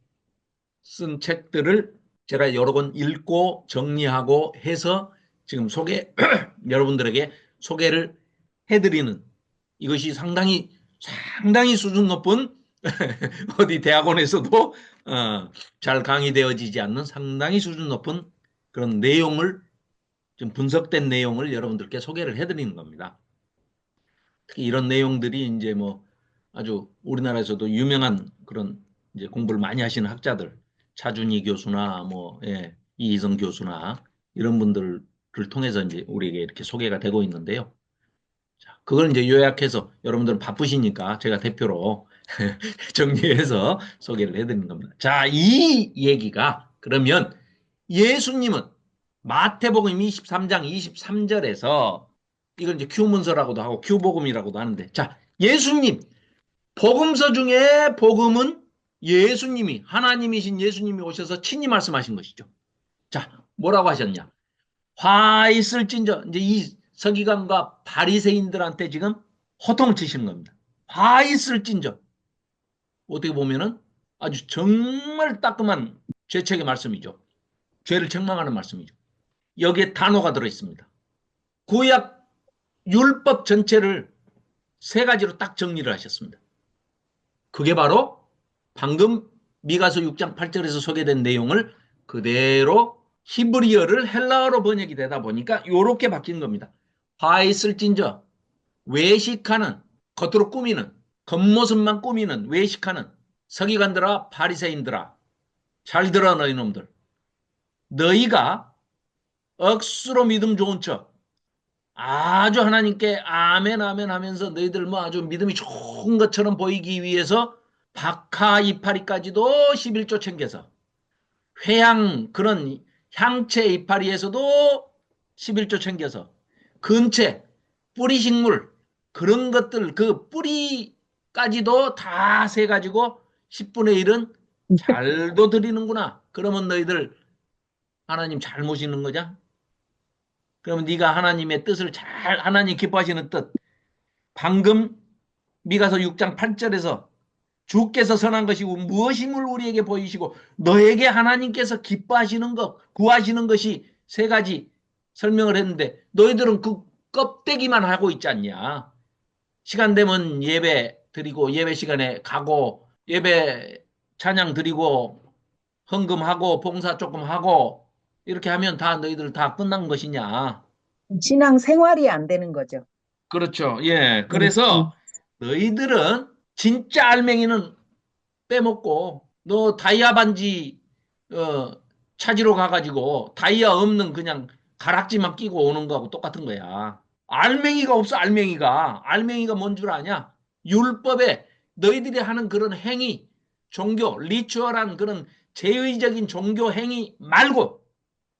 쓴 책들을 제가 여러 권 읽고 정리하고 해서 지금 여러분들에게 소개를 해드리는, 이것이 상당히 수준 높은 어디 대학원에서도 잘 강의되어지지 않는 상당히 수준 높은 그런 내용을, 좀 분석된 내용을 여러분들께 소개를 해드리는 겁니다. 특히 이런 내용들이 이제 뭐 아주 우리나라에서도 유명한 그런 이제 공부를 많이 하시는 학자들, 차준희 교수나 뭐 이희성 교수나 이런 분들을 통해서 이제 우리에게 이렇게 소개가 되고 있는데요. 자, 그걸 이제 요약해서 여러분들은 바쁘시니까 제가 대표로 정리해서 소개를 해드리는 겁니다. 자, 이 얘기가 그러면 예수님은 마태복음 23장 23절에서 이걸 이제 큐문서라고도 하고 큐복음이라고도 하는데, 자, 예수님 복음서 중에 복음은 예수님이, 하나님이신 예수님이 오셔서 친히 말씀하신 것이죠. 자, 뭐라고 하셨냐? 화 있을진저, 이제 이 서기관과 바리새인들한테 지금 호통을 치시는 겁니다. 화 있을진저. 어떻게 보면은 아주 정말 따끔한 죄책의 말씀이죠. 죄를 책망하는 말씀이죠. 여기에 단어가 들어있습니다. 구약 율법 전체를 세 가지로 딱 정리를 하셨습니다. 그게 바로 방금 미가서 6장 8절에서 소개된 내용을 그대로 히브리어를 헬라어로 번역이 되다 보니까 이렇게 바뀐 겁니다. 화 있을진저, 외식하는, 겉으로 꾸미는, 겉모습만 꾸미는, 외식하는 서기관들아 바리새인들아, 잘 들어 너희 놈들. 너희가 억수로 믿음 좋은 척, 아주 하나님께 아멘 아멘 하면서 너희들 뭐 아주 믿음이 좋은 것처럼 보이기 위해서 박하 이파리까지도 11조 챙겨서, 회향 그런 향채 이파리에서도 11조 챙겨서, 근채, 뿌리식물 그런 것들 그 뿌리까지도 다 세가지고 10분의 1은 잘도 드리는구나. 그러면 너희들 하나님 잘 모시는 거냐? 그러면 네가 하나님의 뜻을 잘, 하나님 기뻐하시는 뜻, 방금 미가서 6장 8절에서 주께서 선한 것이 무엇임을 우리에게 보이시고 너에게 하나님께서 기뻐하시는 것, 구하시는 것이 세 가지 설명을 했는데 너희들은 그 껍데기만 하고 있지 않냐? 시간 되면 예배 드리고 예배 시간에 가고 예배 찬양 드리고 헌금하고 봉사 조금 하고 이렇게 하면 다 너희들 다 끝난 것이냐? 신앙 생활이 안 되는 거죠. 그렇죠. 예. 그래서 너희들은 진짜 알맹이는 빼먹고 너 다이아 반지 찾으러 가가지고 다이아 없는 그냥 가락지만 끼고 오는 거하고 똑같은 거야. 알맹이가 없어. 알맹이가 뭔 줄 아냐? 율법에 너희들이 하는 그런 행위, 종교, 리추얼한 그런 제의적인 종교 행위 말고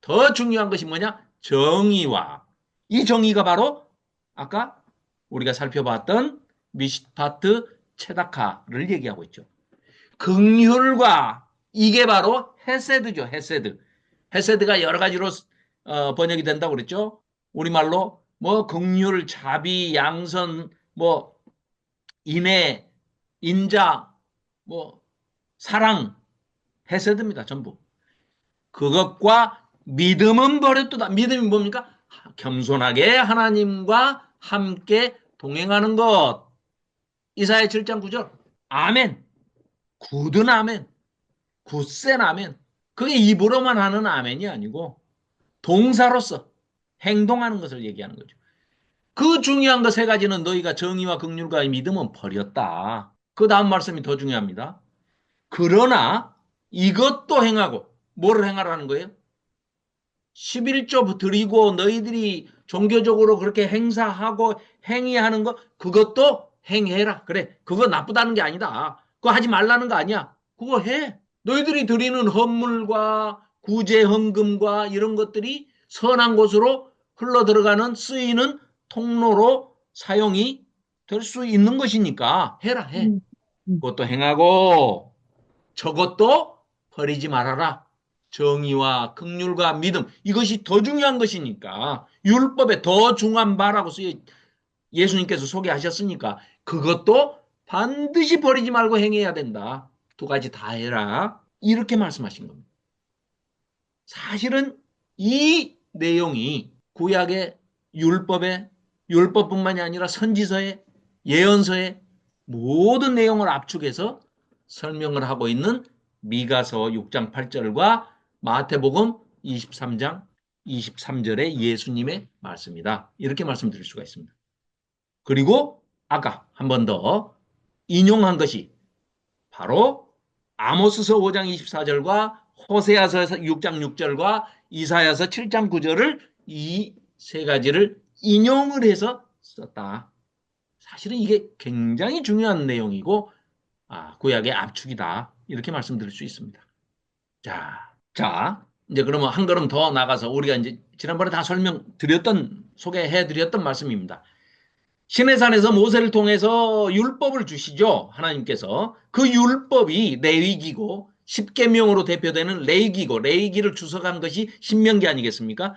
더 중요한 것이 뭐냐? 정의와, 이 정의가 바로 아까 우리가 살펴봤던 미시파트 체다카를 얘기하고 있죠. 긍휼과, 이게 바로 헤세드죠. 헤세드가 여러 가지로 번역이 된다고 그랬죠. 우리말로 뭐 긍휼, 자비, 양선, 뭐 인애, 인자, 뭐 사랑, 헤세드입니다. 전부. 그것과 믿음은 버렸도다. 믿음이 뭡니까? 겸손하게 하나님과 함께 동행하는 것. 이사야 7장 9절. 아멘. 굳은 아멘. 굳센 아멘. 그게 입으로만 하는 아멘이 아니고 동사로서 행동하는 것을 얘기하는 거죠. 그 중요한 거 세 가지는 너희가 정의와 긍휼과 믿음은 버렸다. 그 다음 말씀이 더 중요합니다. 그러나 이것도 행하고, 뭐를 행하라는 거예요? 11조 드리고 너희들이 종교적으로 그렇게 행사하고 행위하는 거 그것도 행해라. 그래. 그거 나쁘다는 게 아니다. 그거 하지 말라는 거 아니야. 그거 해. 너희들이 드리는 헌물과 구제 헌금과 이런 것들이 선한 곳으로 흘러 들어가는 쓰이는 통로로 사용이 될 수 있는 것이니까 해라 해. 그것도 행하고 저것도 버리지 말아라. 정의와 긍휼과 믿음 이것이 더 중요한 것이니까 율법에 더 중한 바라고 예수님께서 소개하셨으니까 그것도 반드시 버리지 말고 행해야 된다. 두 가지 다 해라. 이렇게 말씀하신 겁니다. 사실은 이 내용이 구약의 율법뿐만이 아니라 선지서의 예언서의 모든 내용을 압축해서 설명을 하고 있는 미가서 6장 8절과 마태복음 23장 23절의 예수님의 말씀이다. 이렇게 말씀드릴 수가 있습니다. 그리고 아까 한 번 더 인용한 것이 바로 아모스서 5장 24절과 호세아서 6장 6절과 이사야서 7장 9절을 이 세 가지를 인용을 해서 썼다. 사실은 이게 굉장히 중요한 내용이고 구약의 압축이다. 이렇게 말씀드릴 수 있습니다. 자, 이제 그러면 한 걸음 더 나가서 우리가 이제 지난번에 다 소개해드렸던 말씀입니다. 시내산에서 모세를 통해서 율법을 주시죠. 하나님께서. 그 율법이 레위기고 십계명으로 대표되는 레위기고 레위기를 주석한 것이 신명기 아니겠습니까?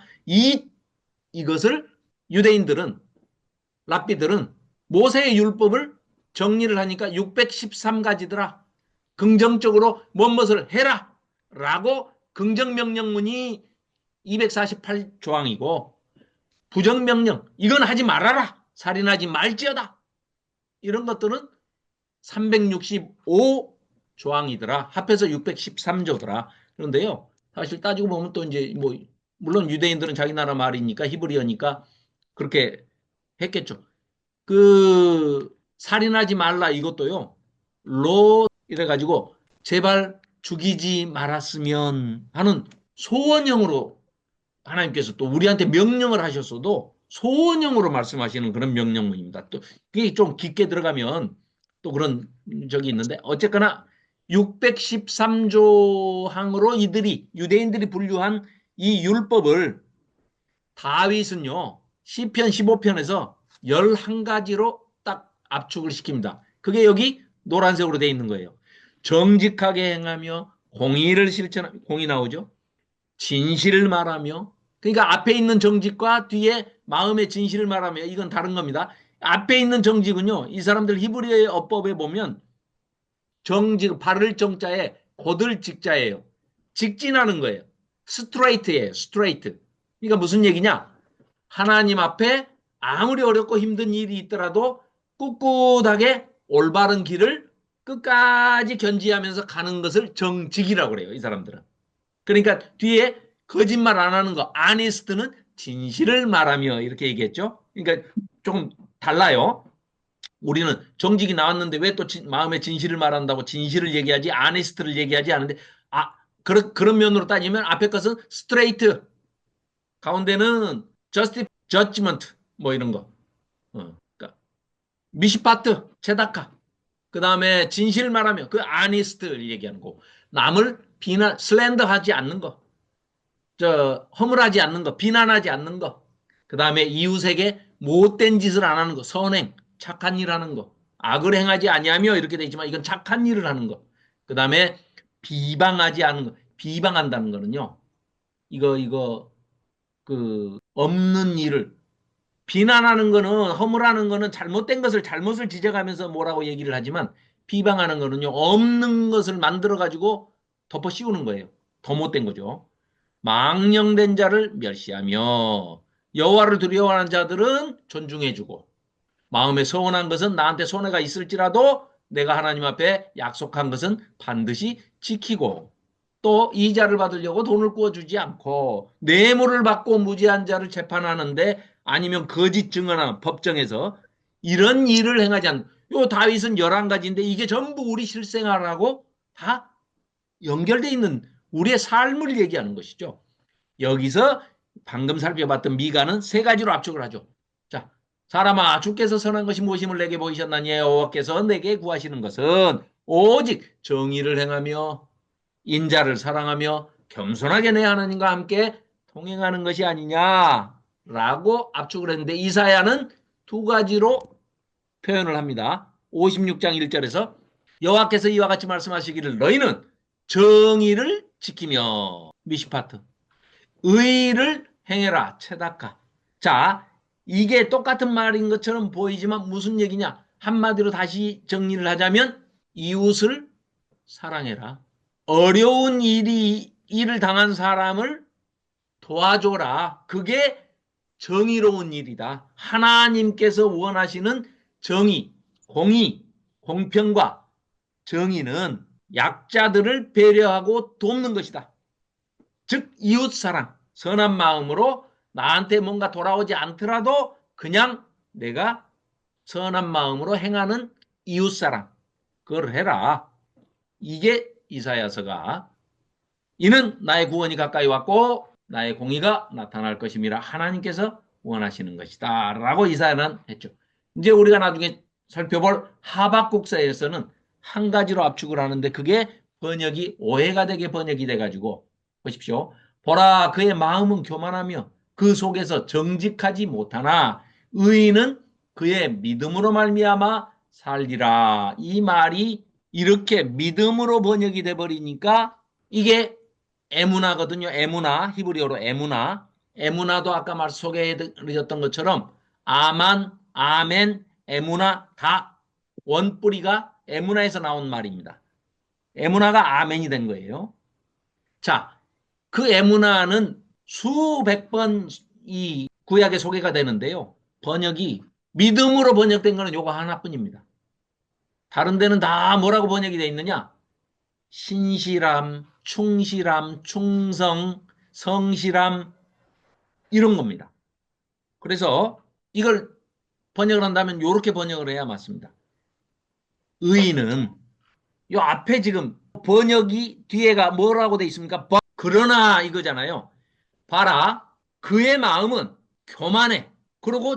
이것을 유대인들은 랍비들은 모세의 율법을 정리를 하니까 613가지더라. 긍정적으로 무엇을 해라 라고 긍정명령문이 248조항이고 부정명령 이건 하지 말아라. 살인하지 말지어다. 이런 것들은 365조항이더라. 합해서 613조더라. 그런데요. 사실 따지고 보면 또 이제 물론 유대인들은 자기 나라 말이니까 히브리어니까 그렇게 했겠죠. 살인하지 말라 이것도요. 이래가지고 제발 죽이지 말았으면 하는 소원형으로 하나님께서 또 우리한테 명령을 하셨어도 소원형으로 말씀하시는 그런 명령문입니다. 또 그게 좀 깊게 들어가면 또 그런 적이 있는데 어쨌거나 613조 항으로 유대인들이 분류한 이 율법을 다윗은요. 시편 15편에서 11가지로 딱 압축을 시킵니다. 그게 여기 노란색으로 되어 있는 거예요. 정직하게 행하며 공의를 실천하며 공의 나오죠. 진실을 말하며 그러니까 앞에 있는 정직과 뒤에 마음의 진실을 말하며 이건 다른 겁니다. 앞에 있는 정직은요. 이 사람들 히브리어의 어법에 보면 정직 바를 정자에 곧을 직자예요. 직진하는 거예요. 스트레이트예요. 스트레이트. 그러니까 무슨 얘기냐? 하나님 앞에 아무리 어렵고 힘든 일이 있더라도 꿋꿋하게 올바른 길을 끝까지 견지하면서 가는 것을 정직이라고 그래요. 이 사람들은. 그러니까 뒤에 거짓말 안 하는 거 아니스트는 진실을 말하며 이렇게 얘기했죠. 그러니까 조금 달라요. 우리는 정직이 나왔는데 왜 또 마음의 진실을 말한다고 진실을 얘기하지 아니스트를 얘기하지 않는데 그런 면으로 따지면 앞에 것은 스트레이트 가운데는 저지먼트 이런 거 그러니까 미시파트 체다카 그 다음에 진실을 말하며 그 아니스트를 얘기하는 거 남을 슬렌더하지 않는 거 허물하지 않는 거 비난하지 않는 거 그 다음에 이웃에게 못된 짓을 안 하는 거 선행 착한 일 하는 거 악을 행하지 아니하며 이렇게 돼 있지만 이건 착한 일을 하는 거 그 다음에 비방하지 않는 거 비방한다는 거는요 없는 일을 비난하는 거는 허물하는 거는 잘못된 것을 잘못을 지적하면서 뭐라고 얘기를 하지만 비방하는 거는요 없는 것을 만들어 가지고 덮어 씌우는 거예요. 더 못된 거죠. 망령된 자를 멸시하며 여호와를 두려워하는 자들은 존중해주고 마음에 서운한 것은 나한테 손해가 있을지라도 내가 하나님 앞에 약속한 것은 반드시 지키고 또 이자를 받으려고 돈을 구워주지 않고 뇌물을 받고 무죄한 자를 재판하는데 아니면 거짓 증언한 법정에서 이런 일을 행하지 않는 요 다윗은 11가지인데 이게 전부 우리 실생활하고 다 연결되어 있는 우리의 삶을 얘기하는 것이죠. 여기서 방금 살펴봤던 미가는 세 가지로 압축을 하죠. 자, 사람아, 주께서 선한 것이 무엇임을 내게 보이셨나니 여호와께서 내게 구하시는 것은 오직 정의를 행하며 인자를 사랑하며 겸손하게 내 하나님과 함께 동행하는 것이 아니냐라고 압축을 했는데 이사야는 두 가지로 표현을 합니다. 56장 1절에서 여호와께서 이와 같이 말씀하시기를 너희는 정의를 지키며 미시파트 의를 행해라 체다카. 자, 이게 똑같은 말인 것처럼 보이지만 무슨 얘기냐? 한마디로 다시 정리를 하자면 이웃을 사랑해라. 어려운 일을 당한 사람을 도와줘라. 그게 정의로운 일이다. 하나님께서 원하시는 정의, 공의, 공평과 정의는 약자들을 배려하고 돕는 것이다. 즉 이웃사랑, 선한 마음으로 나한테 뭔가 돌아오지 않더라도 그냥 내가 선한 마음으로 행하는 이웃사랑, 그걸 해라. 이게 이사야서가 이는 나의 구원이 가까이 왔고 나의 공의가 나타날 것임이라 하나님께서 원하시는 것이다 라고 이사야는 했죠. 이제 우리가 나중에 살펴볼 하박국서에서는 한 가지로 압축을 하는데 그게 번역이 오해가 되게 번역이 돼가지고 보십시오. 보라 그의 마음은 교만하며 그 속에서 정직하지 못하나 의인은 그의 믿음으로 말미암아 살리라. 이 말이 이렇게 믿음으로 번역이 돼버리니까 이게 에무나거든요. 에무나, 히브리어로 에무나. 에무나도 아까 소개해드렸던 것처럼 아만, 아멘, 에무나 다 원뿌리가 에무나에서 나온 말입니다. 에무나가 아멘이 된 거예요. 자, 그 에무나는 수백 번 이 구약에 소개가 되는데요. 번역이 믿음으로 번역된 거는 요거 하나뿐입니다. 다른 데는 다 뭐라고 번역이 되어 있느냐? 신실함, 충실함, 충성, 성실함 이런 겁니다. 그래서 이걸 번역을 한다면 이렇게 번역을 해야 맞습니다. 의인은 요 앞에 지금 번역이 뒤에가 뭐라고 되어 있습니까? 그러나 이거잖아요. 봐라. 그의 마음은 교만해. 그리고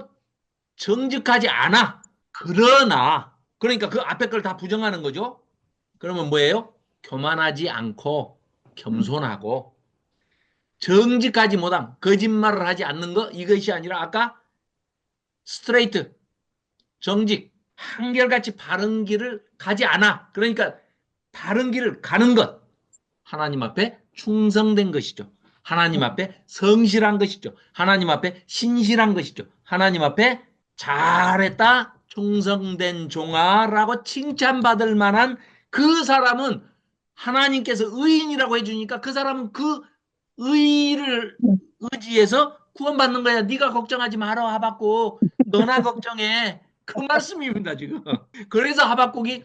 정직하지 않아. 그러나 그러니까 그 앞에 걸 다 부정하는 거죠. 그러면 뭐예요? 교만하지 않고 겸손하고 정직하지 못함, 거짓말을 하지 않는 거 이것이 아니라 아까 스트레이트, 정직, 한결같이 바른 길을 가지 않아. 그러니까 바른 길을 가는 것. 하나님 앞에 충성된 것이죠. 하나님 앞에 성실한 것이죠. 하나님 앞에 신실한 것이죠. 하나님 앞에 잘했다, 충성된 종아라고 칭찬받을 만한 그 사람은 하나님께서 의인이라고 해주니까 그 사람은 그 의를 의지해서 구원받는 거야. 네가 걱정하지 마라 하박국. 너나 걱정해. 그 말씀입니다 지금. 그래서 하박국이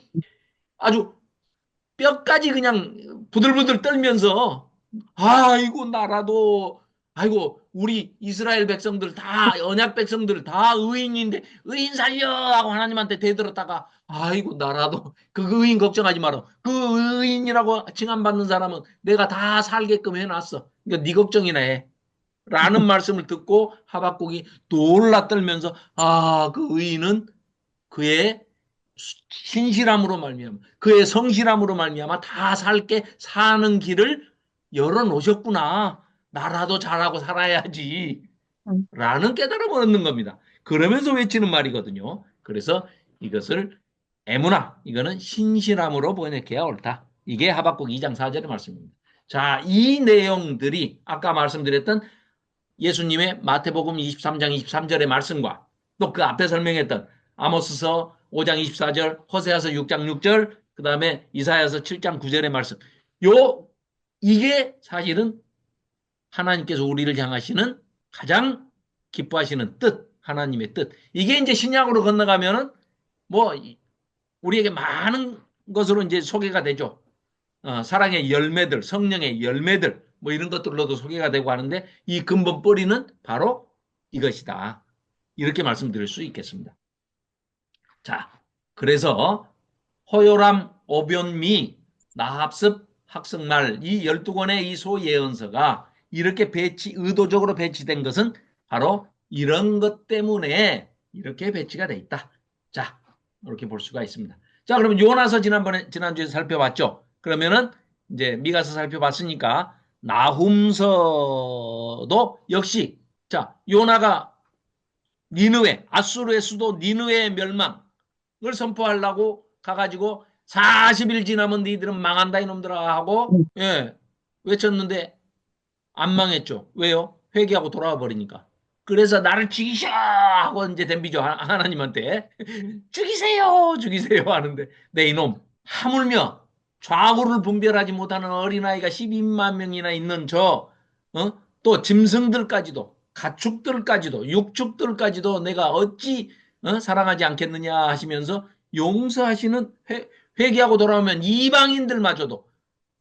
아주 뼈까지 그냥 부들부들 떨면서 아이고 나라도 아이고 우리 이스라엘 백성들 다 언약 백성들 다 의인인데 의인 살려 하고 하나님한테 대들었다가 아이고 나라도 그 의인 걱정하지 마라. 그 의인이라고 칭함받는 사람은 내가 다 살게끔 해놨어. 그러니까 네 걱정이나 해. 라는 말씀을 듣고 하박국이 놀라 떨면서 그 의인은 그의 신실함으로 말미암아 그의 성실함으로 말미암아 다 살게 사는 길을 열어놓으셨구나. 나라도 잘하고 살아야지 라는 깨달음을 얻는 겁니다. 그러면서 외치는 말이거든요. 그래서 이것을 에무나 이거는 신실함으로 번역해야 옳다. 이게 하박국 2장 4절의 말씀입니다. 자, 이 내용들이 아까 말씀드렸던 예수님의 마태복음 23장 23절의 말씀과 또 그 앞에 설명했던 아모스서 5장 24절, 호세아서 6장 6절, 그 다음에 이사야서 7장 9절의 말씀. 이게 사실은 하나님께서 우리를 향하시는 가장 기뻐하시는 뜻, 하나님의 뜻. 이게 이제 신약으로 건너가면은 뭐 우리에게 많은 것으로 이제 소개가 되죠. 사랑의 열매들, 성령의 열매들, 뭐 이런 것들로도 소개가 되고 하는데 이 근본 뿌리는 바로 이것이다. 이렇게 말씀드릴 수 있겠습니다. 자, 그래서 호요람, 오변미, 나합습, 학석말 이 12권의 이 소예언서가 이렇게 의도적으로 배치된 것은 바로 이런 것 때문에 이렇게 배치가 돼 있다. 자, 이렇게 볼 수가 있습니다. 자, 그러면 요나서 지난주에 살펴봤죠? 그러면은 이제 미가서 살펴봤으니까 나훔서도 역시 자, 요나가 니느웨, 아수르의 수도 니느웨의 멸망을 선포하려고 가가지고 40일 지나면 니들은 망한다 이놈들아 하고 외쳤는데 안 망했죠. 왜요? 회개하고 돌아와 버리니까. 그래서 나를 죽이셔 하고 이제 덤비죠. 하나님한테. 죽이세요, 죽이세요 하는데 내 이놈 하물며 좌우를 분별하지 못하는 어린아이가 12만 명이나 있는 또 짐승들까지도 가축들까지도 육축들까지도 내가 어찌 사랑하지 않겠느냐 하시면서 용서하시는 회개하고 돌아오면 이방인들마저도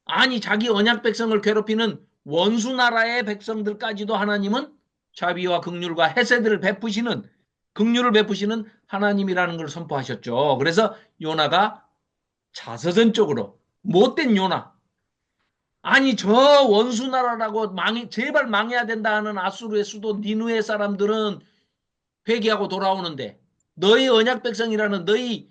아니 자기 언약 백성을 괴롭히는 원수 나라의 백성들까지도 하나님은 자비와 긍휼과 헤세드를 베푸시는 긍휼을 베푸시는 하나님이라는 걸 선포하셨죠. 그래서 요나가 자서전적으로 못된 요나 아니 저 원수 나라라고 제발 망해야 된다 하는 아수르의 수도 니누의 사람들은 회개하고 돌아오는데 너희 언약 백성이라는 너희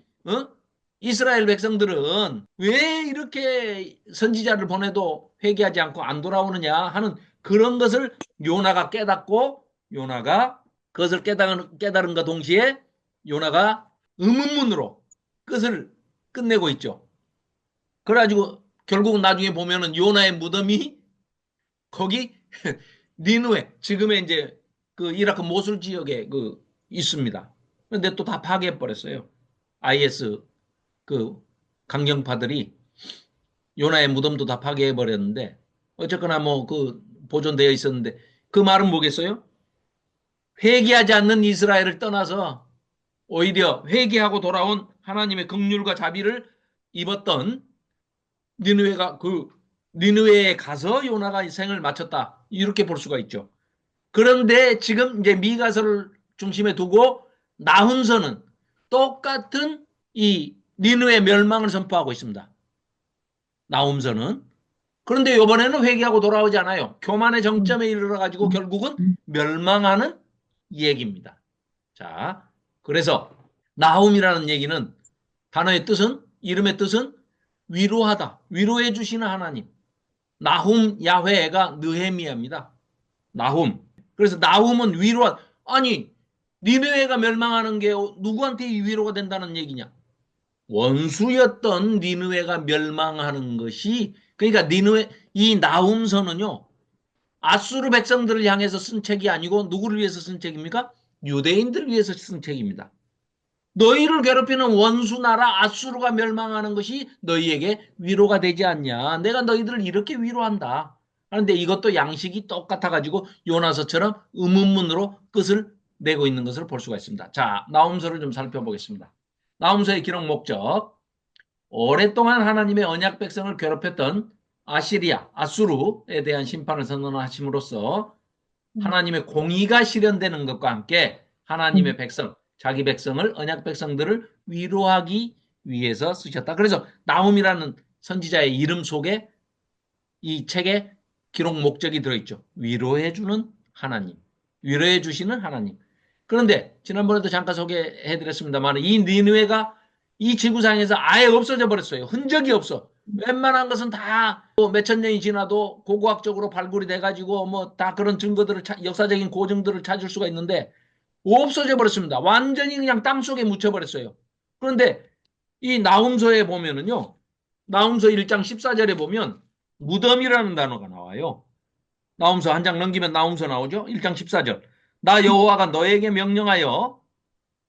이스라엘 백성들은 왜 이렇게 선지자를 보내도 회개하지 않고 안 돌아오느냐 하는 그런 것을 요나가 깨닫고 요나가 그것을 깨달은과 동시에 요나가 의문문으로 끝을 끝내고 있죠. 그래가지고 결국 나중에 보면은 요나의 무덤이 거기 니누에 지금의 이제 그 이라크 모술 지역에 있습니다. 근데 또 다 파괴해 버렸어요. IS 그 강경파들이 요나의 무덤도 다 파괴해 버렸는데 어쨌거나 뭐 그 보존되어 있었는데 그 말은 뭐겠어요? 회개하지 않는 이스라엘을 떠나서 오히려 회개하고 돌아온 하나님의 긍휼과 자비를 입었던 니느웨에 가서 요나가 생을 마쳤다. 이렇게 볼 수가 있죠. 그런데 지금 이제 미가서를 중심에 두고 나훔서는 똑같은 이 니느웨 멸망을 선포하고 있습니다. 나훔서는. 그런데 이번에는 회개하고 돌아오지 않아요. 교만의 정점에 이르러가지고 결국은 멸망하는 얘기입니다. 자, 그래서 나훔이라는 얘기는 단어의 뜻은 이름의 뜻은 위로하다. 위로해 주시는 하나님. 나훔 야훼가 느헤미야입니다. 나훔. 그래서 나훔은 위로하 아니 니느웨가 멸망하는 게 누구한테 위로가 된다는 얘기냐? 원수였던 니느웨가 멸망하는 것이 그러니까 이 나훔서는요. 아수르 백성들을 향해서 쓴 책이 아니고 누구를 위해서 쓴 책입니까? 유대인들을 위해서 쓴 책입니다. 너희를 괴롭히는 원수 나라 아수르가 멸망하는 것이 너희에게 위로가 되지 않냐. 내가 너희들을 이렇게 위로한다. 그런데 이것도 양식이 똑같아가지고 요나서처럼 의문문으로 끝을 내고 있는 것을 볼 수가 있습니다. 자, 나훔서를 좀 살펴보겠습니다. 나훔서의 기록 목적. 오랫동안 하나님의 언약 백성을 괴롭혔던 아수르에 대한 심판을 선언하심으로써 하나님의 공의가 실현되는 것과 함께 하나님의 백성, 자기 백성을 언약 백성들을 위로하기 위해서 쓰셨다. 그래서 나훔이라는 선지자의 이름 속에 이 책에 기록 목적이 들어있죠. 위로해주는 하나님, 위로해 주시는 하나님. 그런데 지난번에도 잠깐 소개해드렸습니다만 이 니느웨가 이 지구상에서 아예 없어져 버렸어요. 흔적이 없어. 웬만한 것은 다 몇천 년이 지나도 고고학적으로 발굴이 돼가지고 뭐 다 그런 증거들을 역사적인 고증들을 찾을 수가 있는데 없어져 버렸습니다. 완전히 그냥 땅속에 묻혀버렸어요. 그런데 이 나훔서에 보면은요. 나훔서 1장 14절에 보면 무덤이라는 단어가 나와요. 나훔서 한 장 넘기면 나훔서 나오죠. 1장 14절. 나 여호와가 너에게 명령하여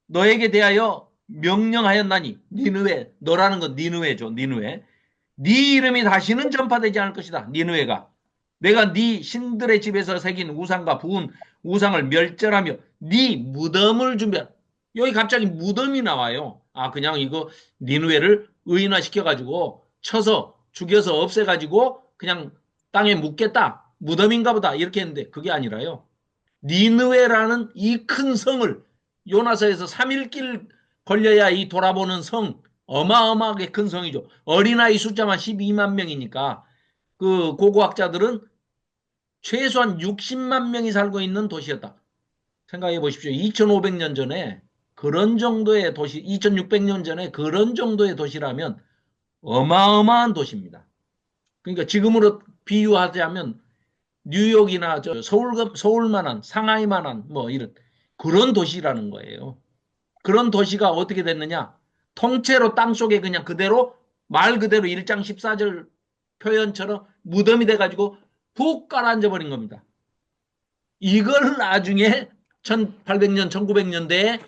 너에게 대하여 명령하였나니 니느웨 너라는 건 니느웨죠. 니느웨. 네 이름이 다시는 전파되지 않을 것이다. 니느웨가. 내가 네 신들의 집에서 새긴 우상과 부은 우상을 멸절하며 네 무덤을 준비한 여기 갑자기 무덤이 나와요. 아 그냥 이거 니느웨를 의인화시켜가지고 쳐서 죽여서 없애가지고 그냥 땅에 묻겠다. 무덤인가 보다 이렇게 했는데 그게 아니라요. 니느웨라는 이 큰 성을 요나서에서 3일길 걸려야 이 돌아보는 성 어마어마하게 큰 성이죠. 어린아이 숫자만 12만 명이니까 그 고고학자들은 최소한 60만 명이 살고 있는 도시였다. 생각해 보십시오. 2500년 전에 그런 정도의 도시, 2600년 전에 그런 정도의 도시라면 어마어마한 도시입니다. 그러니까 지금으로 비유하자면 뉴욕이나 서울만한, 상하이만한 뭐 이런 그런 도시라는 거예요. 그런 도시가 어떻게 됐느냐? 통째로 땅속에 그냥 그대로 말 그대로 1장 14절 표현처럼 무덤이 돼가지고 푹 가라앉아 버린 겁니다. 이걸 나중에 1800년, 1900년대에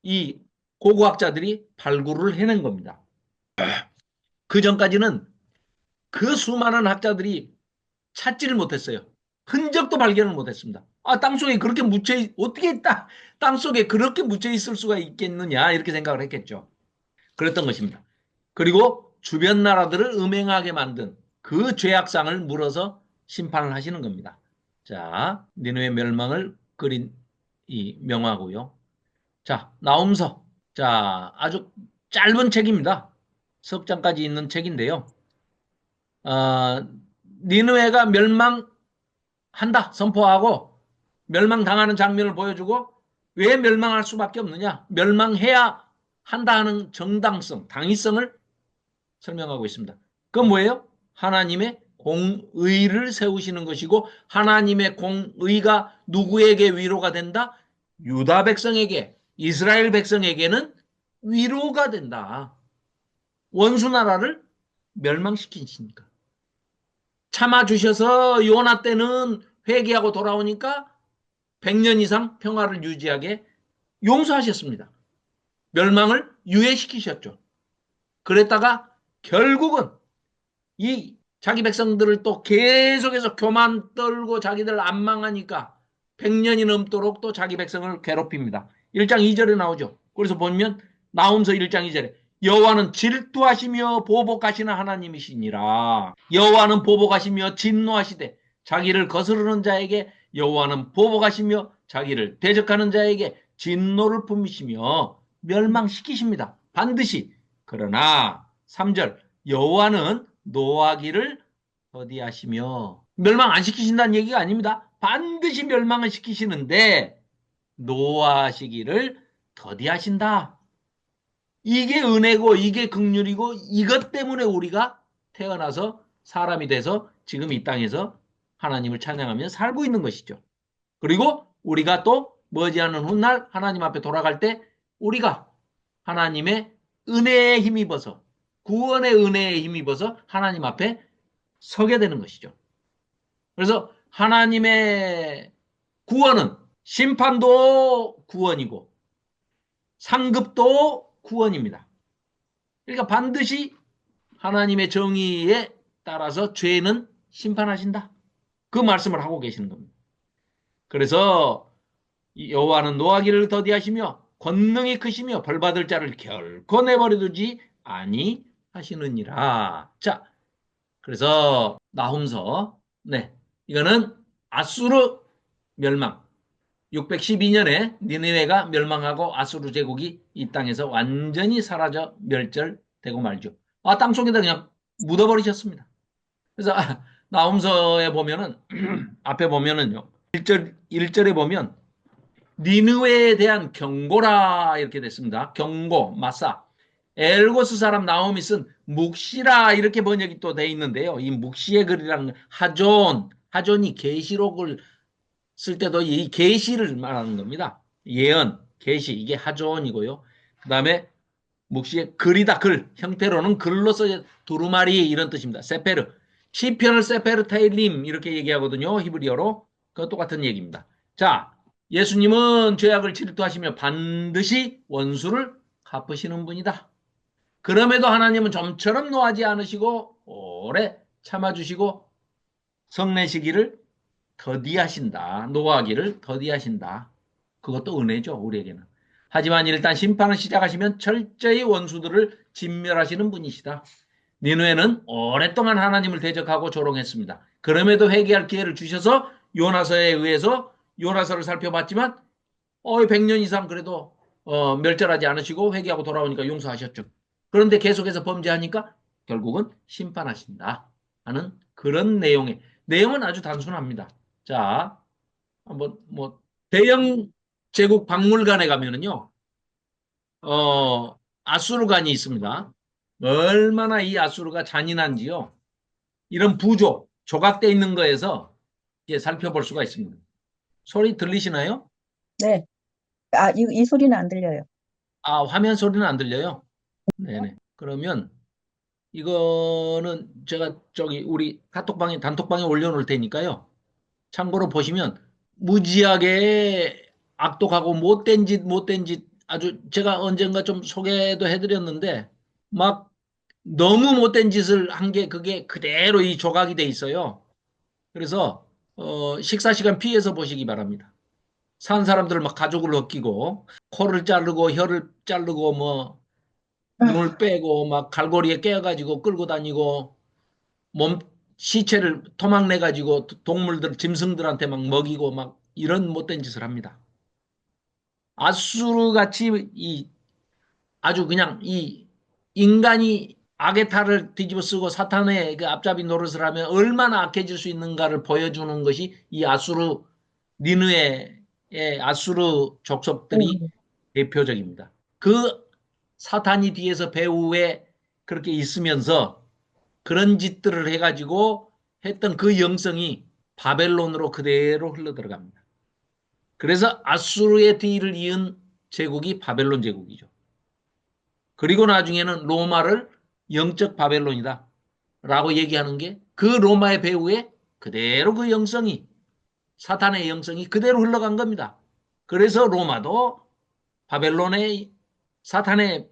이 고고학자들이 발굴을 해낸 겁니다. 그 전까지는 그 수많은 학자들이 찾지를 못했어요. 흔적도 발견을 못했습니다. 아, 땅속에 그렇게 어떻게 땅속에 그렇게 묻혀 있을 수가 있겠느냐 이렇게 생각을 했겠죠. 그랬던 것입니다. 그리고 주변 나라들을 음행하게 만든 그 죄악상을 물어서 심판을 하시는 겁니다. 자, 니느웨 멸망을 그린 이 명화고요. 자, 나홈서. 자, 아주 짧은 책입니다. 석 장까지 있는 책인데요. 니느웨가 멸망한다 선포하고 멸망당하는 장면을 보여주고 왜 멸망할 수밖에 없느냐, 멸망해야 한다 하는 정당성, 당위성을 설명하고 있습니다. 그건 뭐예요? 하나님의 공의를 세우시는 것이고 하나님의 공의가 누구에게 위로가 된다? 유다 백성에게, 이스라엘 백성에게는 위로가 된다. 원수 나라를 멸망시키시니까. 참아주셔서 요나 때는 회개하고 돌아오니까 100년 이상 평화를 유지하게 용서하셨습니다. 멸망을 유예시키셨죠. 그랬다가 결국은 이 자기 백성들을 또 계속해서 교만 떨고 자기들 안 망하니까 100년이 넘도록 또 자기 백성을 괴롭힙니다. 1장 2절에 나오죠. 그래서 보면 나홈서 1장 2절에 여호와는 질투하시며 보복하시는 하나님이시니라. 여호와는 보복하시며 진노하시되 자기를 거스르는 자에게 여호와는 보복하시며 자기를 대적하는 자에게 진노를 품으시며 멸망시키십니다. 반드시. 그러나 3절 여호와는 노하기를 더디하시며, 멸망 안 시키신다는 얘기가 아닙니다. 반드시 멸망을 시키시는데 노하시기를 더디하신다. 이게 은혜고 이게 긍휼이고 이것 때문에 우리가 태어나서 사람이 돼서 지금 이 땅에서 하나님을 찬양하며 살고 있는 것이죠. 그리고 우리가 또 머지않은 훗날 하나님 앞에 돌아갈 때 우리가 하나님의 은혜에 힘입어서, 구원의 은혜에 힘입어서 하나님 앞에 서게 되는 것이죠. 그래서 하나님의 구원은 심판도 구원이고 상급도 구원입니다. 그러니까 반드시 하나님의 정의에 따라서 죄는 심판하신다. 그 말씀을 하고 계시는 겁니다. 그래서 여호와는 노하기를 더디하시며 권능이 크시며 벌받을 자를 결코 내버려 두지 아니하시느니라. 자, 그래서 나홈서, 네, 이거는 아수르 멸망, 612년에 니느웨가 멸망하고 아수르 제국이 이 땅에서 완전히 사라져 멸절되고 말죠. 아, 땅속에다 그냥 묻어버리셨습니다. 그래서 나홈서에 보면은 앞에 보면은요, 1절에 보면 니느웨에 대한 경고라 이렇게 됐습니다. 경고, 마사. 엘고스 사람 나홈이 쓴 묵시라 이렇게 번역이 또 돼 있는데요. 이 묵시의 글이라는 하존이 계시록을 쓸 때도 이 계시를 말하는 겁니다. 예언, 계시, 이게 하존이고요. 그 다음에 묵시의 글이다, 글. 형태로는 글로서 두루마리 이런 뜻입니다. 세페르. 시편을 세페르 테일림 이렇게 얘기하거든요. 히브리어로. 그거 똑같은 얘기입니다. 자, 예수님은 죄악을 질투하시며 반드시 원수를 갚으시는 분이다. 그럼에도 하나님은 좀처럼 노하지 않으시고 오래 참아주시고 성내시기를 더디하신다. 노하기를 더디하신다. 그것도 은혜죠, 우리에게는. 하지만 일단 심판을 시작하시면 철저히 원수들을 진멸하시는 분이시다. 니느웨는 오랫동안 하나님을 대적하고 조롱했습니다. 그럼에도 회개할 기회를 주셔서 요나서에 의해서 요나서를 살펴봤지만 100년 이상 그래도 멸절하지 않으시고 회개하고 돌아오니까 용서하셨죠. 그런데 계속해서 범죄하니까 결국은 심판하신다 하는 그런 내용은 아주 단순합니다. 자, 한번 뭐 대영 제국 박물관에 가면은요, 아수르관이 있습니다. 얼마나 이 아수르가 잔인한지요. 이런 부조, 조각돼 있는 거에서 이제 살펴볼 수가 있습니다. 소리 들리시나요? 네. 아, 이 소리는 안 들려요. 아, 화면 소리는 안 들려요? 네네. 그러면 이거는 제가 저기 우리 카톡방에, 단톡방에 올려놓을 테니까요. 참고로 보시면 무지하게 악독하고 못된 짓 아주 제가 언젠가 좀 소개도 해드렸는데 막 너무 못된 짓을 한 게 그게 그대로 이 조각이 돼 있어요. 그래서 식사 시간 피해서 보시기 바랍니다. 산 사람들 막 가족을 헛기고 코를 자르고 혀를 자르고 뭐 눈을 빼고 막 갈고리에 깨어가지고 끌고 다니고 몸 시체를 토막내 가지고 동물들 짐승들한테 막 먹이고 막 이런 못된 짓을 합니다. 아수르 같이 이 아주 그냥 이 인간이 악의 탈을 뒤집어 쓰고 사탄의 그 앞잡이 노릇을 하면 얼마나 악해질 수 있는가를 보여주는 것이 이 아수르 니느웨의 아수르 족속들이 음. 대표적입니다. 그 사탄이 뒤에서 배후에 그렇게 있으면서 그런 짓들을 해가지고 했던 그 영성이 바벨론으로 그대로 흘러들어갑니다. 그래서 아수르의 뒤를 이은 제국이 바벨론 제국이죠. 그리고 나중에는 로마를 영적 바벨론이다 라고 얘기하는 게 그 로마의 배후에 그대로 그 영성이 사탄의 영성이 그대로 흘러간 겁니다. 그래서 로마도 바벨론의 사탄의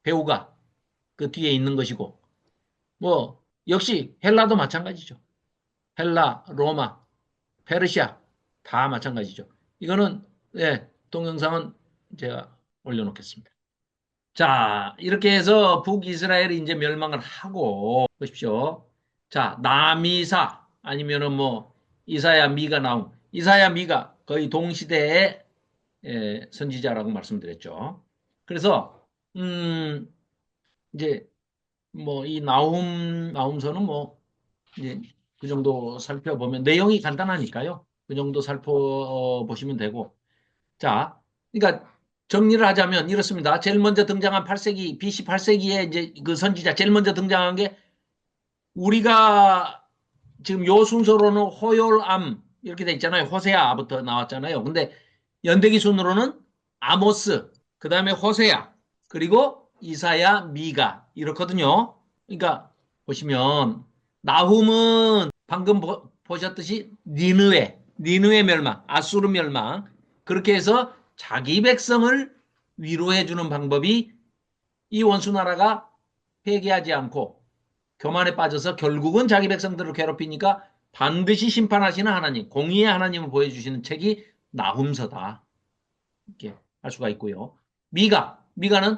배후가 그 뒤에 있는 것이고 뭐 역시 헬라도 마찬가지죠. 헬라, 로마, 페르시아 다 마찬가지죠. 이거는 동영상은 제가 올려놓겠습니다. 자, 이렇게 해서 북이스라엘이 이제 멸망을 하고 보십시오. 자, 남이사 아니면은 뭐 이사야 미가 나온 이사야 미가 거의 동시대의 선지자라고 말씀드렸죠. 그래서 이제 뭐 이 나훔서는 뭐 이제 그 정도 살펴보면 내용이 간단하니까요. 그 정도 살펴보시면 되고. 자, 그러니까 정리를 하자면 이렇습니다. 제일 먼저 등장한 8세기, BC 8세기에 이제 그 선지자 제일 먼저 등장한 게 우리가 지금 요 순서로는 호yor암 이렇게 돼 있잖아요. 호세아부터 나왔잖아요. 근데 연대기 순으로는 아모스, 그 다음에 호세아, 그리고 이사야, 미가 이렇거든요. 그러니까 보시면 나훔은 방금 보셨듯이 니느웨 멸망, 아수르 멸망 그렇게 해서 자기 백성을 위로해 주는 방법이 이 원수 나라가 회개하지 않고 교만에 빠져서 결국은 자기 백성들을 괴롭히니까 반드시 심판하시는 하나님, 공의의 하나님을 보여주시는 책이 나훔서다. 이렇게 할 수가 있고요. 미가는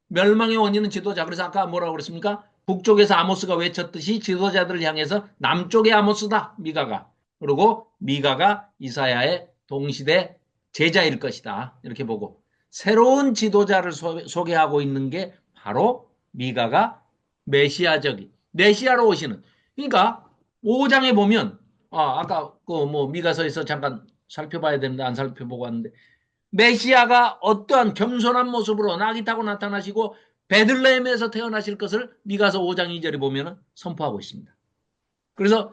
멸망의 원인은 지도자. 그래서 아까 뭐라고 그랬습니까? 북쪽에서 아모스가 외쳤듯이 지도자들을 향해서 남쪽의 아모스다. 미가가. 그리고 미가가 이사야의 동시대 제자일 것이다. 이렇게 보고 새로운 지도자를 소개하고 있는 게 바로 미가가 메시아로 오시는. 그러니까 5장에 보면 아까 그 뭐 미가서에서 잠깐 살펴봐야 되는데 안 살펴보고 왔는데 메시아가 어떠한 겸손한 모습으로 낙이 타고 나타나시고 베들레헴에서 태어나실 것을 미가서 5장 2절에 보면 선포하고 있습니다. 그래서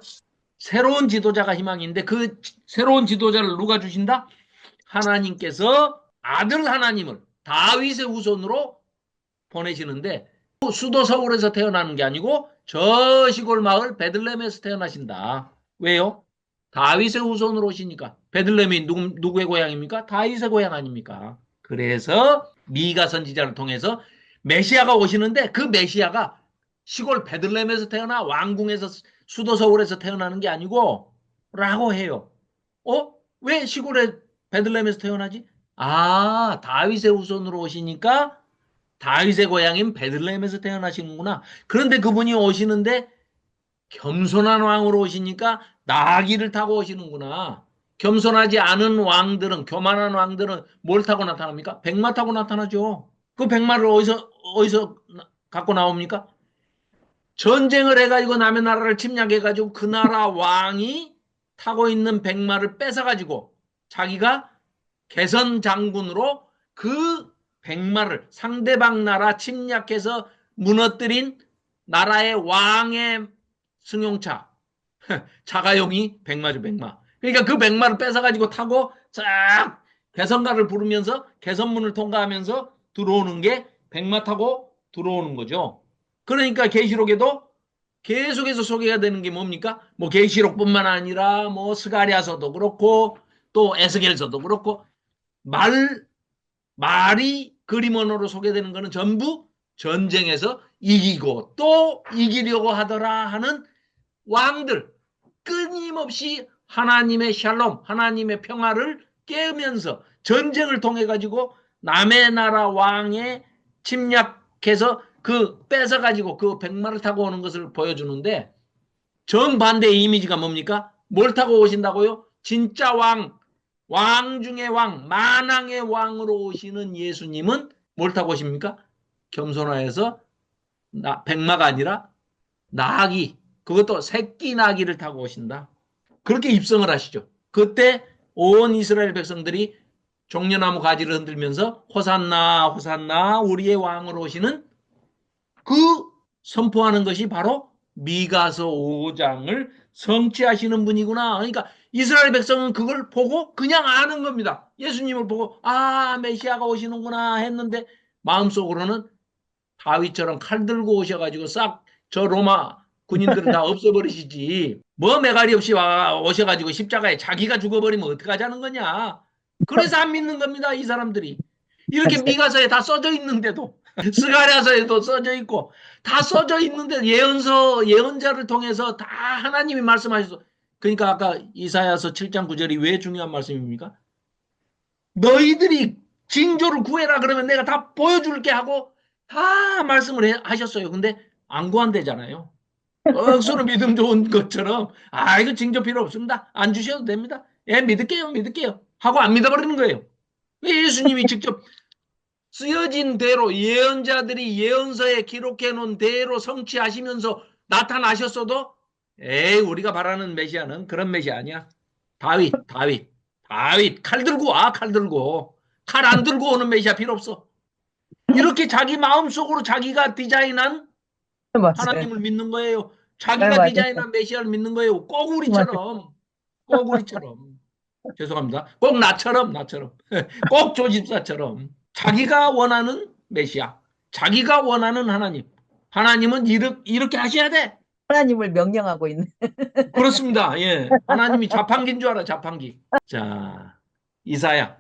새로운 지도자가 희망인데 그 새로운 지도자를 누가 주신다? 하나님께서 아들 하나님을 다윗의 후손으로 보내시는데 수도 서울에서 태어나는 게 아니고 저 시골 마을 베들레헴에서 태어나신다. 왜요? 다윗의 후손으로 오시니까. 베들레헴이 누구의 고향입니까? 다윗의 고향 아닙니까? 그래서 미가 선지자를 통해서 메시아가 오시는데 그 메시아가 시골 베들레헴에서 태어나 왕궁에서 수도 서울에서 태어나는 게 아니고 라고 해요. 왜 시골에 베들레헴에서 태어나지? 다윗의 후손으로 오시니까 다윗의 고향인 베들레헴에서 태어나시는구나. 그런데 그분이 오시는데 겸손한 왕으로 오시니까 나귀를 타고 오시는구나. 겸손하지 않은 왕들은, 교만한 왕들은 뭘 타고 나타납니까? 백마 타고 나타나죠. 그 백마를 어디서 갖고 나옵니까? 전쟁을 해가지고 남의 나라를 침략해가지고 그 나라 왕이 타고 있는 백마를 뺏어가지고 자기가 개선 장군으로 그 백마를 상대방 나라 침략해서 무너뜨린 나라의 왕의 승용차 자가용이 백마죠, 백마. 그러니까 그 백마를 뺏어가지고 타고 쫙 개선가를 부르면서 개선문을 통과하면서 들어오는 게 백마 타고 들어오는 거죠. 그러니까 계시록에도 계속해서 소개가 되는 게 뭡니까? 뭐 계시록뿐만 아니라 뭐 스가랴서도 그렇고 또 에스겔서도 그렇고 말이 그림 언어로 소개되는 거는 전부 전쟁에서 이기고 또 이기려고 하더라 하는 왕들, 끊임없이 하나님의 샬롬, 하나님의 평화를 깨우면서 전쟁을 통해 가지고 남의 나라 왕의 침략해서 그 뺏어 가지고 그 백마를 타고 오는 것을 보여주는데, 정반대의 이미지가 뭡니까? 뭘 타고 오신다고요? 진짜 왕 중의 왕, 만왕의 왕으로 오시는 예수님은 뭘 타고 오십니까? 겸손하여서 백마가 아니라 나귀, 그것도 새끼 나귀를 타고 오신다. 그렇게 입성을 하시죠. 그때 온 이스라엘 백성들이 종려나무 가지를 흔들면서 호산나 호산나 우리의 왕으로 오시는 그 선포하는 것이 바로 미가서 5장을 성취하시는 분이구나. 그러니까 이스라엘 백성은 그걸 보고 그냥 아는 겁니다. 예수님을 보고 아, 메시아가 오시는구나 했는데 마음속으로는 다윗처럼 칼 들고 오셔가지고 싹 저 로마 군인들을 다 없애버리시지. 뭐 매가리 없이 오셔가지고 십자가에 자기가 죽어버리면 어떡하자는 거냐. 그래서 안 믿는 겁니다, 이 사람들이. 이렇게 맞아요. 미가서에 다 써져 있는데도, 스가랴서에도 써져 있고, 다 써져 있는데 예언자를 통해서 다 하나님이 말씀하셔서, 그러니까 아까 이사야서 7장 9절이 왜 중요한 말씀입니까? 너희들이 징조를 구해라 그러면 내가 다 보여줄게 하고 다 말씀을 하셨어요. 근데 안 구한대잖아요. 억수로 믿음 좋은 것처럼 아, 이거 징조 필요 없습니다. 안 주셔도 됩니다. 예, 믿을게요 하고 안 믿어버리는 거예요. 예수님이 직접 쓰여진 대로 예언자들이 예언서에 기록해 놓은 대로 성취하시면서 나타나셨어도 에이, 우리가 바라는 메시아는 그런 메시아 아니야. 다윗 칼 들고 와. 칼 들고 칼 안 들고 오는 메시아 필요 없어. 이렇게 자기 마음속으로 자기가 디자인한 맞아요. 하나님을 믿는 거예요. 네, 자기가 맞아요. 디자인한 메시아를 믿는 거예요. 맞아요. 꼬구리처럼 죄송합니다. 꼭 나처럼 꼭 조집사처럼 자기가 원하는 메시아, 자기가 원하는 하나님은 이렇게 하셔야 돼. 하나님을 명령하고 있는. 그렇습니다. 예, 하나님이 자판기인 줄 알아, 자판기. 자, 이사야.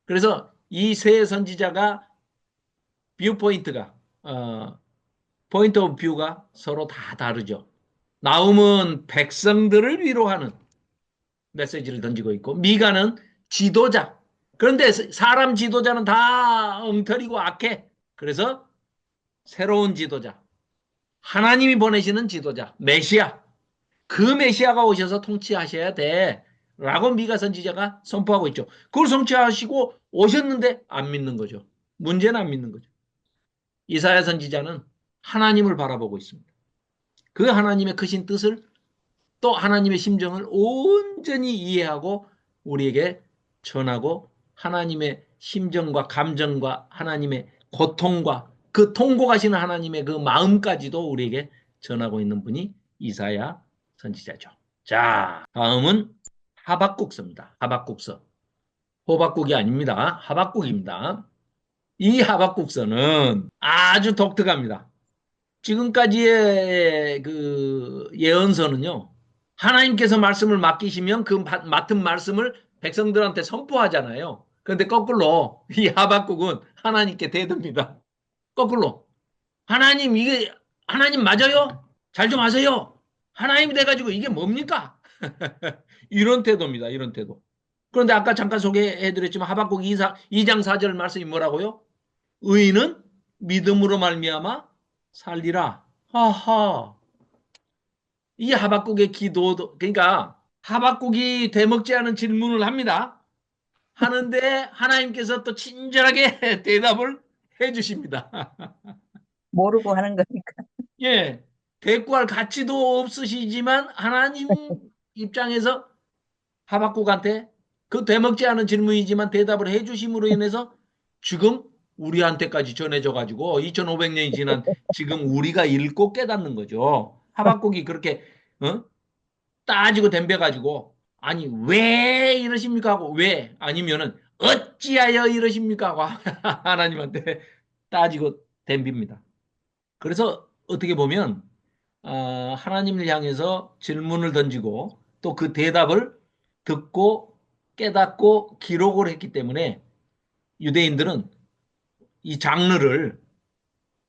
그래서 이 세 선지자가 뷰포인트가 포인트 오브 뷰가 서로 다 다르죠. 나움은 백성들을 위로하는 메시지를 던지고 있고, 미가는 지도자. 그런데 사람 지도자는 다 엉터리고 악해. 그래서 새로운 지도자, 하나님이 보내시는 지도자, 메시아. 그 메시아가 오셔서 통치하셔야 돼. 라고 미가 선지자가 선포하고 있죠. 그걸 성취하시고 오셨는데 안 믿는 거죠. 문제는 안 믿는 거죠. 이사야 선지자는 하나님을 바라보고 있습니다. 그 하나님의 크신 뜻을 또 하나님의 심정을 온전히 이해하고 우리에게 전하고 하나님의 심정과 감정과 하나님의 고통과 그 통곡하시는 하나님의 그 마음까지도 우리에게 전하고 있는 분이 이사야 선지자죠. 자, 다음은 하박국서입니다. 하박국서. 호박국이 아닙니다. 하박국입니다. 이 하박국서는 아주 독특합니다. 지금까지의 그 예언서는요, 하나님께서 말씀을 맡기시면 그 맡은 말씀을 백성들한테 선포하잖아요. 그런데 거꾸로 이 하박국은 하나님께 대듭니다. 거꾸로. 하나님, 이게 하나님 맞아요? 잘 좀 하세요. 하나님이 돼가지고 이게 뭡니까? 이런 태도입니다. 이런 태도. 그런데 아까 잠깐 소개해드렸지만 하박국 2장 4절 말씀이 뭐라고요? 의인은 믿음으로 말미암아 살리라. 하하. 이 하박국의 기도도, 그러니까 하박국이 되먹지 않은 질문을 합니다. 하는데 하나님께서 또 친절하게 대답을 해주십니다. 모르고 하는 거니까. 예, 대꾸할 가치도 없으시지만 하나님 입장에서 하박국한테 그 되먹지 않은 질문이지만 대답을 해주심으로 인해서 지금 우리한테까지 전해져 가지고 2500년이 지난 지금 우리가 읽고 깨닫는 거죠. 하박국이 그렇게 따지고 덤벼 가지고 아니 왜 이러십니까 하고 왜 아니면은 어찌하여 이러십니까 하고 하나님한테 따지고 덤빕니다. 그래서 어떻게 보면 하나님을 향해서 질문을 던지고 또 그 대답을 듣고 깨닫고 기록을 했기 때문에 유대인들은 이 장르를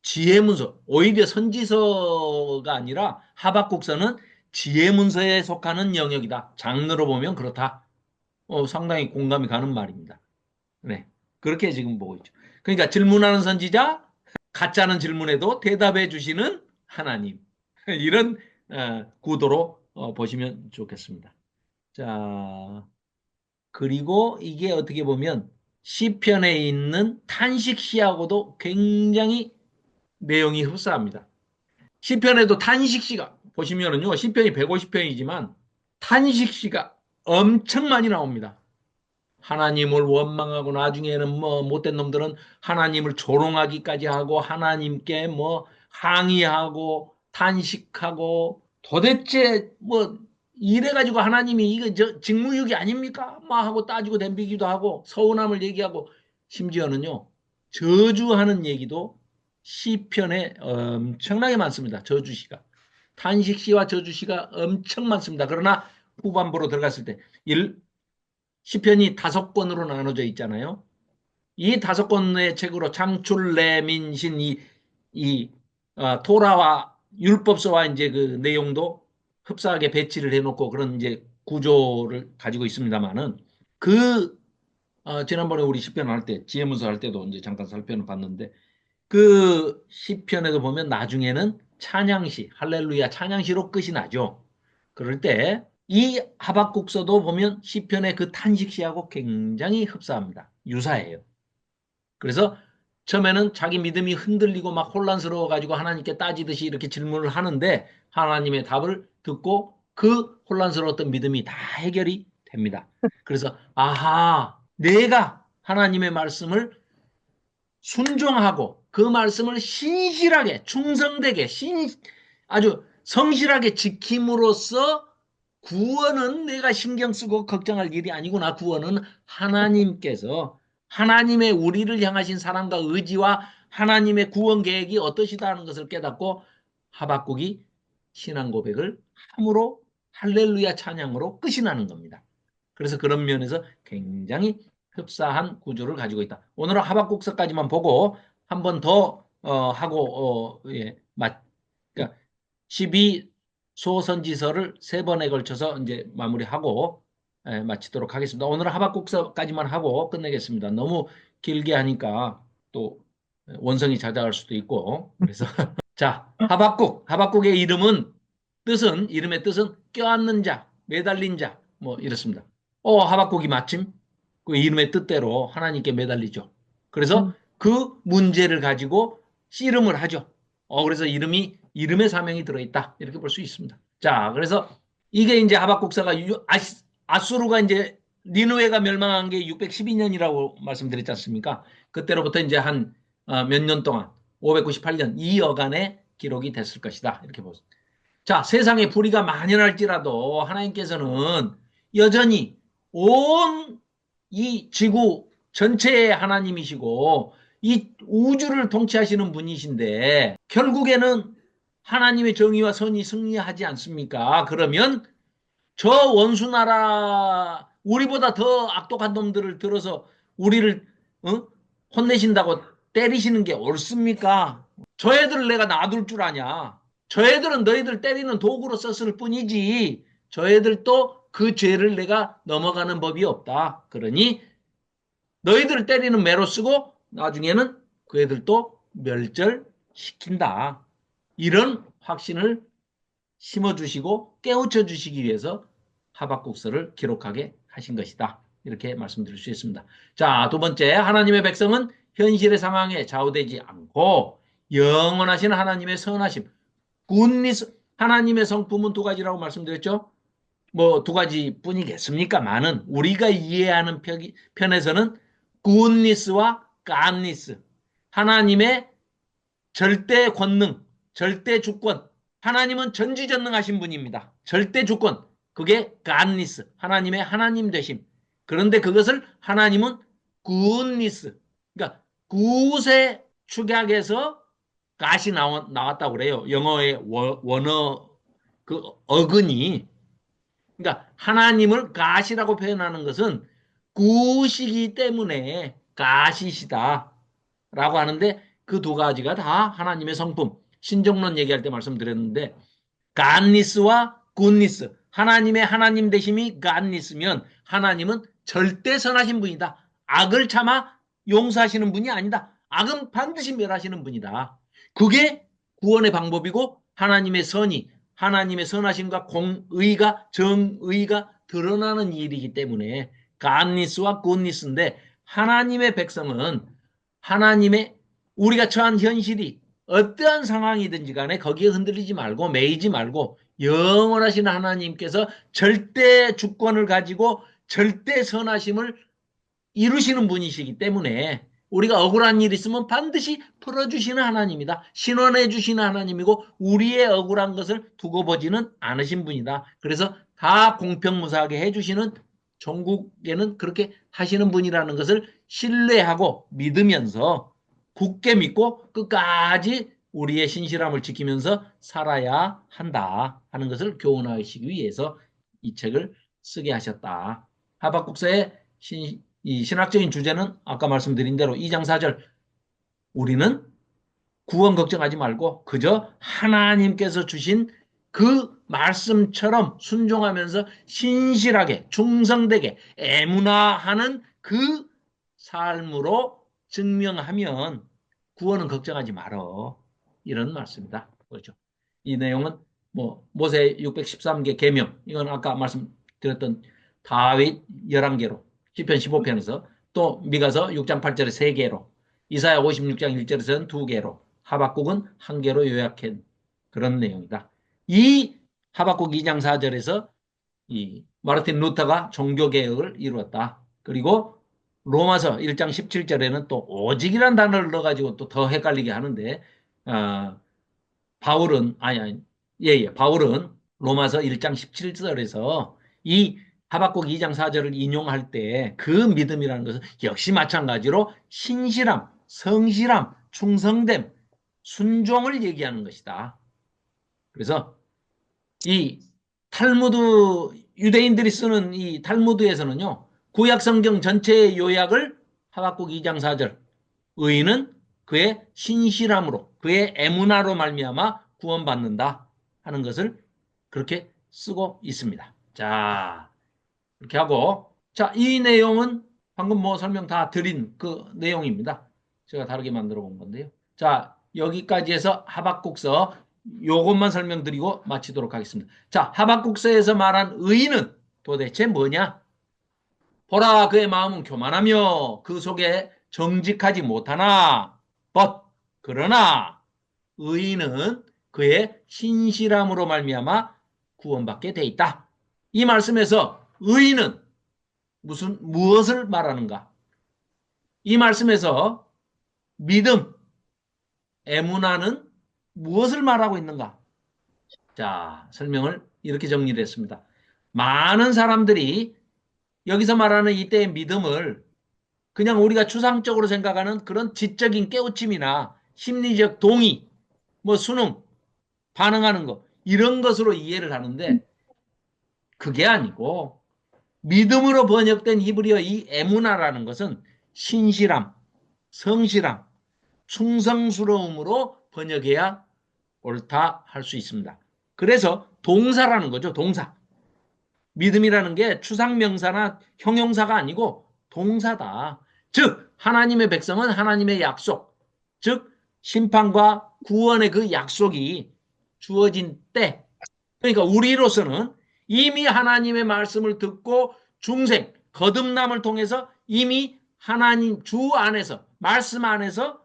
지혜문서, 오히려 선지서가 아니라 하박국서는 지혜문서에 속하는 영역이다. 장르로 보면 그렇다. 상당히 공감이 가는 말입니다. 네, 그렇게 지금 보고 있죠. 그러니까 질문하는 선지자, 가짜는 질문에도 대답해 주시는 하나님. 이런 구도로 보시면 좋겠습니다. 자, 그리고 이게 어떻게 보면 시편에 있는 탄식시하고도 굉장히 내용이 흡사합니다. 시편에도 탄식시가 보시면은요, 시편이 150편이지만 탄식시가 엄청 많이 나옵니다. 하나님을 원망하고 나중에는 뭐 못된 놈들은 하나님을 조롱하기까지 하고 하나님께 뭐 항의하고 탄식하고 도대체 뭐 이래가지고 하나님이 이거 직무유기 아닙니까? 막 하고 따지고 덤비기도 하고 서운함을 얘기하고 심지어는요 저주하는 얘기도 시편에 엄청나게 많습니다. 저주시가 탄식시와 저주시가 엄청 많습니다. 그러나 후반부로 들어갔을 때 시편이 5권으로 나눠져 있잖아요. 이 5권의 책으로 창출, 레민신, 토라와 율법서와 이제 그 내용도 흡사하게 배치를 해놓고 그런 이제 구조를 가지고 있습니다만은 지난번에 우리 시편 할 때, 지혜문서 할 때도 이제 잠깐 살펴봤는데 그 시편에도 보면 나중에는 찬양시, 할렐루야 찬양시로 끝이 나죠. 그럴 때 이 하박국서도 보면 시편의 그 탄식시하고 굉장히 흡사합니다. 유사해요. 그래서 처음에는 자기 믿음이 흔들리고 막 혼란스러워 가지고 하나님께 따지듯이 이렇게 질문을 하는데 하나님의 답을 듣고 그 혼란스러웠던 믿음이 다 해결이 됩니다. 그래서 아하, 내가 하나님의 말씀을 순종하고 그 말씀을 신실하게 충성되게 아주 성실하게 지킴으로써 구원은 내가 신경 쓰고 걱정할 일이 아니구나. 구원은 하나님께서 하나님의 우리를 향하신 사랑과 의지와 하나님의 구원 계획이 어떠시다 하는 것을 깨닫고 하박국이 신앙 고백을 함으로 할렐루야 찬양으로 끝이 나는 겁니다. 그래서 그런 면에서 굉장히 흡사한 구조를 가지고 있다. 오늘은 하박국서까지만 보고 한 번 더 하고 그러니까 12소선지서를 3번에 걸쳐서 이제 마무리하고 마치도록 하겠습니다. 오늘은 하박국서까지만 하고 끝내겠습니다. 너무 길게 하니까 또 원성이 잦아갈 수도 있고 그래서 자, 하박국의 이름의 뜻은 껴안는 자, 매달린 자, 뭐 이렇습니다. 하박국이 마침 그 이름의 뜻대로 하나님께 매달리죠. 그래서 그 문제를 가지고 씨름을 하죠. 그래서 이름의 사명이 들어있다. 이렇게 볼 수 있습니다. 자, 그래서 이게 이제 하박국서가 아수르가 이제 니느웨가 멸망한 게 612년이라고 말씀드렸지 않습니까? 그때로부터 이제 한 몇 년 동안 598년 2여간의 기록이 됐을 것이다. 이렇게 보습니다. 자, 세상에 불의가 만연할지라도 하나님께서는 여전히 온 이 지구 전체의 하나님이시고 이 우주를 통치하시는 분이신데 결국에는 하나님의 정의와 선이 승리하지 않습니까? 그러면 저 원수나라 우리보다 더 악독한 놈들을 들어서 우리를 혼내신다고 때리시는 게 옳습니까? 저 애들을 내가 놔둘 줄 아냐? 저 애들은 너희들 때리는 도구로 썼을 뿐이지 저 애들도 그 죄를 내가 넘어가는 법이 없다. 그러니 너희들을 때리는 매로 쓰고 나중에는 그 애들도 멸절시킨다. 이런 확신을 심어주시고 깨우쳐 주시기 위해서 하박국서를 기록하게 하신 것이다. 이렇게 말씀드릴 수 있습니다. 자, 두 번째, 하나님의 백성은 현실의 상황에 좌우되지 않고 영원하신 하나님의 선하심, 하나님의 성품은 두 가지라고 말씀드렸죠. 뭐 두 가지 뿐이겠습니까만은 우리가 이해하는 편에서는 goodness와 godness, 하나님의 절대 권능, 절대 주권. 하나님은 전지전능하신 분입니다. 절대 주권. 그게 godness, 하나님의 하나님 되심. 그런데 그것을 하나님은 goodness, 그러니까 굿의 축약에서 god이 나왔다고 그래요. 영어의 원어 그 어근이. 그러니까 하나님을 god이라고 표현하는 것은 굿이기 때문에 god이시다 라고 하는데 그 두 가지가 다 하나님의 성품. 신정론 얘기할 때 말씀드렸는데 godness와 goodness, 하나님의 하나님 되심이 godness면 하나님은 절대 선하신 분이다. 악을 참아 용서하시는 분이 아니다. 악은 반드시 멸하시는 분이다. 그게 구원의 방법이고 하나님의 선이, 하나님의 선하심과 공의가, 정의가 드러나는 일이기 때문에 godness와 goodness인데 하나님의 백성은 하나님의 우리가 처한 현실이 어떠한 상황이든지 간에 거기에 흔들리지 말고 매이지 말고 영원하신 하나님께서 절대 주권을 가지고 절대 선하심을 이루시는 분이시기 때문에 우리가 억울한 일 있으면 반드시 풀어주시는 하나님이다. 신원해 주시는 하나님이고 우리의 억울한 것을 두고 보지는 않으신 분이다. 그래서 다 공평무사하게 해주시는 전국에는 그렇게 하시는 분이라는 것을 신뢰하고 믿으면서 굳게 믿고 끝까지 우리의 신실함을 지키면서 살아야 한다 하는 것을 교훈하시기 위해서 이 책을 쓰게 하셨다. 하박국서의 이 신학적인 주제는 아까 말씀드린 대로 2장 4절 우리는 구원 걱정하지 말고 그저 하나님께서 주신 그 말씀처럼 순종하면서 신실하게 충성되게 애문화하는 그 삶으로 증명하면 구원은 걱정하지 말어. 이런 말씀이다. 그렇죠. 이 내용은 뭐 모세 613개 계명, 이건 아까 말씀드렸던 다윗 11개로, 시편 15편에서 또 미가서 6장 8절에 3개로, 이사야 56장 1절에서는 2개로, 하박국은 1개로 요약한 그런 내용이다. 이 하박국 2장 4절에서 이 마르틴 루터가 종교개혁을 이루었다. 그리고 로마서 1장 17절에는 또 오직이란 단어를 넣어가지고 또 더 헷갈리게 하는데, 바울은, 바울은 로마서 1장 17절에서 이 하박국 2장 4절을 인용할 때 그 믿음이라는 것은 역시 마찬가지로 신실함, 성실함, 충성됨, 순종을 얘기하는 것이다. 그래서 이 탈무드, 유대인들이 쓰는 이 탈무드에서는요, 구약 성경 전체의 요약을 하박국 2장 4절, 의인은 그의 신실함으로, 그의 에무나로 말미암아 구원받는다 하는 것을 그렇게 쓰고 있습니다. 자, 이렇게 하고, 자, 이 내용은 방금 뭐 설명 다 드린 그 내용입니다. 제가 다르게 만들어 본 건데요. 자, 여기까지 해서 하박국서 요것만 설명드리고 마치도록 하겠습니다. 자, 하박국서에서 말한 의인은 도대체 뭐냐? 보라, 그의 마음은 교만하며 그 속에 정직하지 못하나, 그러나 의인은 그의 신실함으로 말미암아 구원받게 돼 있다. 이 말씀에서 의인은 무엇을 말하는가? 이 말씀에서 믿음, 에무나는 무엇을 말하고 있는가? 자, 설명을 이렇게 정리를 했습니다. 많은 사람들이 여기서 말하는 이때의 믿음을 그냥 우리가 추상적으로 생각하는 그런 지적인 깨우침이나 심리적 동의, 뭐 수능, 반응하는 것, 이런 것으로 이해를 하는데 그게 아니고 믿음으로 번역된 히브리어 이 에무나라는 것은 신실함, 성실함, 충성스러움으로 번역해야 옳다 할 수 있습니다. 그래서 동사라는 거죠. 동사. 믿음이라는 게 추상명사나 형용사가 아니고 동사다. 즉 하나님의 백성은 하나님의 약속, 즉 심판과 구원의 그 약속이 주어진 때, 그러니까 우리로서는 이미 하나님의 말씀을 듣고 중생, 거듭남을 통해서 이미 하나님 주 안에서, 말씀 안에서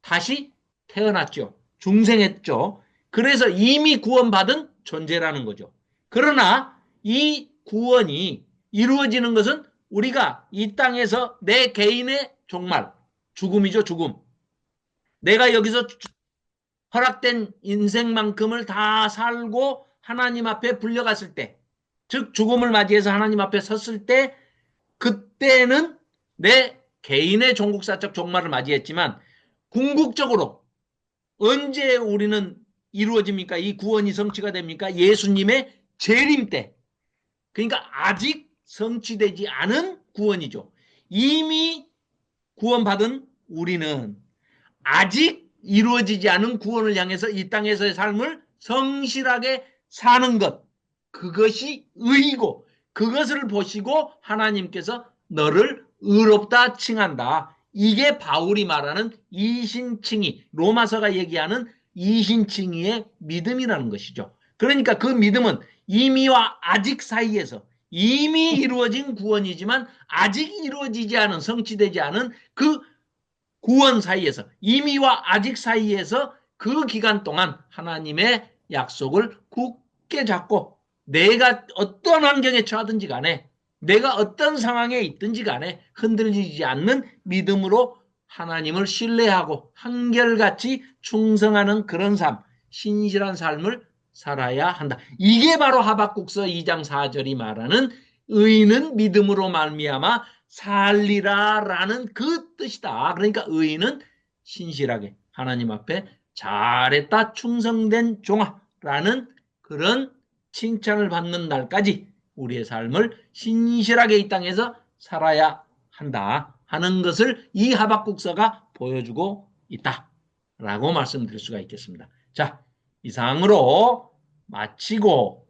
다시 태어났죠. 중생했죠. 그래서 이미 구원받은 존재라는 거죠. 그러나 이 구원이 이루어지는 것은 우리가 이 땅에서 내 개인의 종말, 죽음이죠, 죽음. 내가 여기서 허락된 인생만큼을 다 살고 하나님 앞에 불려갔을 때, 즉 죽음을 맞이해서 하나님 앞에 섰을 때, 그때는 내 개인의 종국사적 종말을 맞이했지만 궁극적으로 언제 우리는 이루어집니까? 이 구원이 성취가 됩니까? 예수님의 재림 때. 그러니까 아직 성취되지 않은 구원이죠. 이미 구원받은 우리는 아직 이루어지지 않은 구원을 향해서 이 땅에서의 삶을 성실하게 사는 것, 그것이 의이고, 그것을 보시고 하나님께서 너를 의롭다 칭한다. 이게 바울이 말하는 이신칭의, 로마서가 얘기하는 이신칭의의 믿음이라는 것이죠. 그러니까 그 믿음은 이미와 아직 사이에서 이미 이루어진 구원이지만 아직 이루어지지 않은, 성취되지 않은 그 구원 사이에서, 이미와 아직 사이에서 그 기간 동안 하나님의 약속을 굳게 잡고 내가 어떤 환경에 처하든지 간에, 내가 어떤 상황에 있든지 간에 흔들리지 않는 믿음으로 하나님을 신뢰하고 한결같이 충성하는 그런 삶, 신실한 삶을 살아야 한다. 이게 바로 하박국서 2장 4절이 말하는 의인은 믿음으로 말미암아 살리라라는 그 뜻이다. 그러니까 의인은 신실하게 하나님 앞에 잘했다, 충성된 종아라는 그런 칭찬을 받는 날까지 우리의 삶을 신실하게 이 땅에서 살아야 한다 하는 것을 이 하박국서가 보여주고 있다라고 말씀드릴 수가 있겠습니다. 자, 이상으로 마치고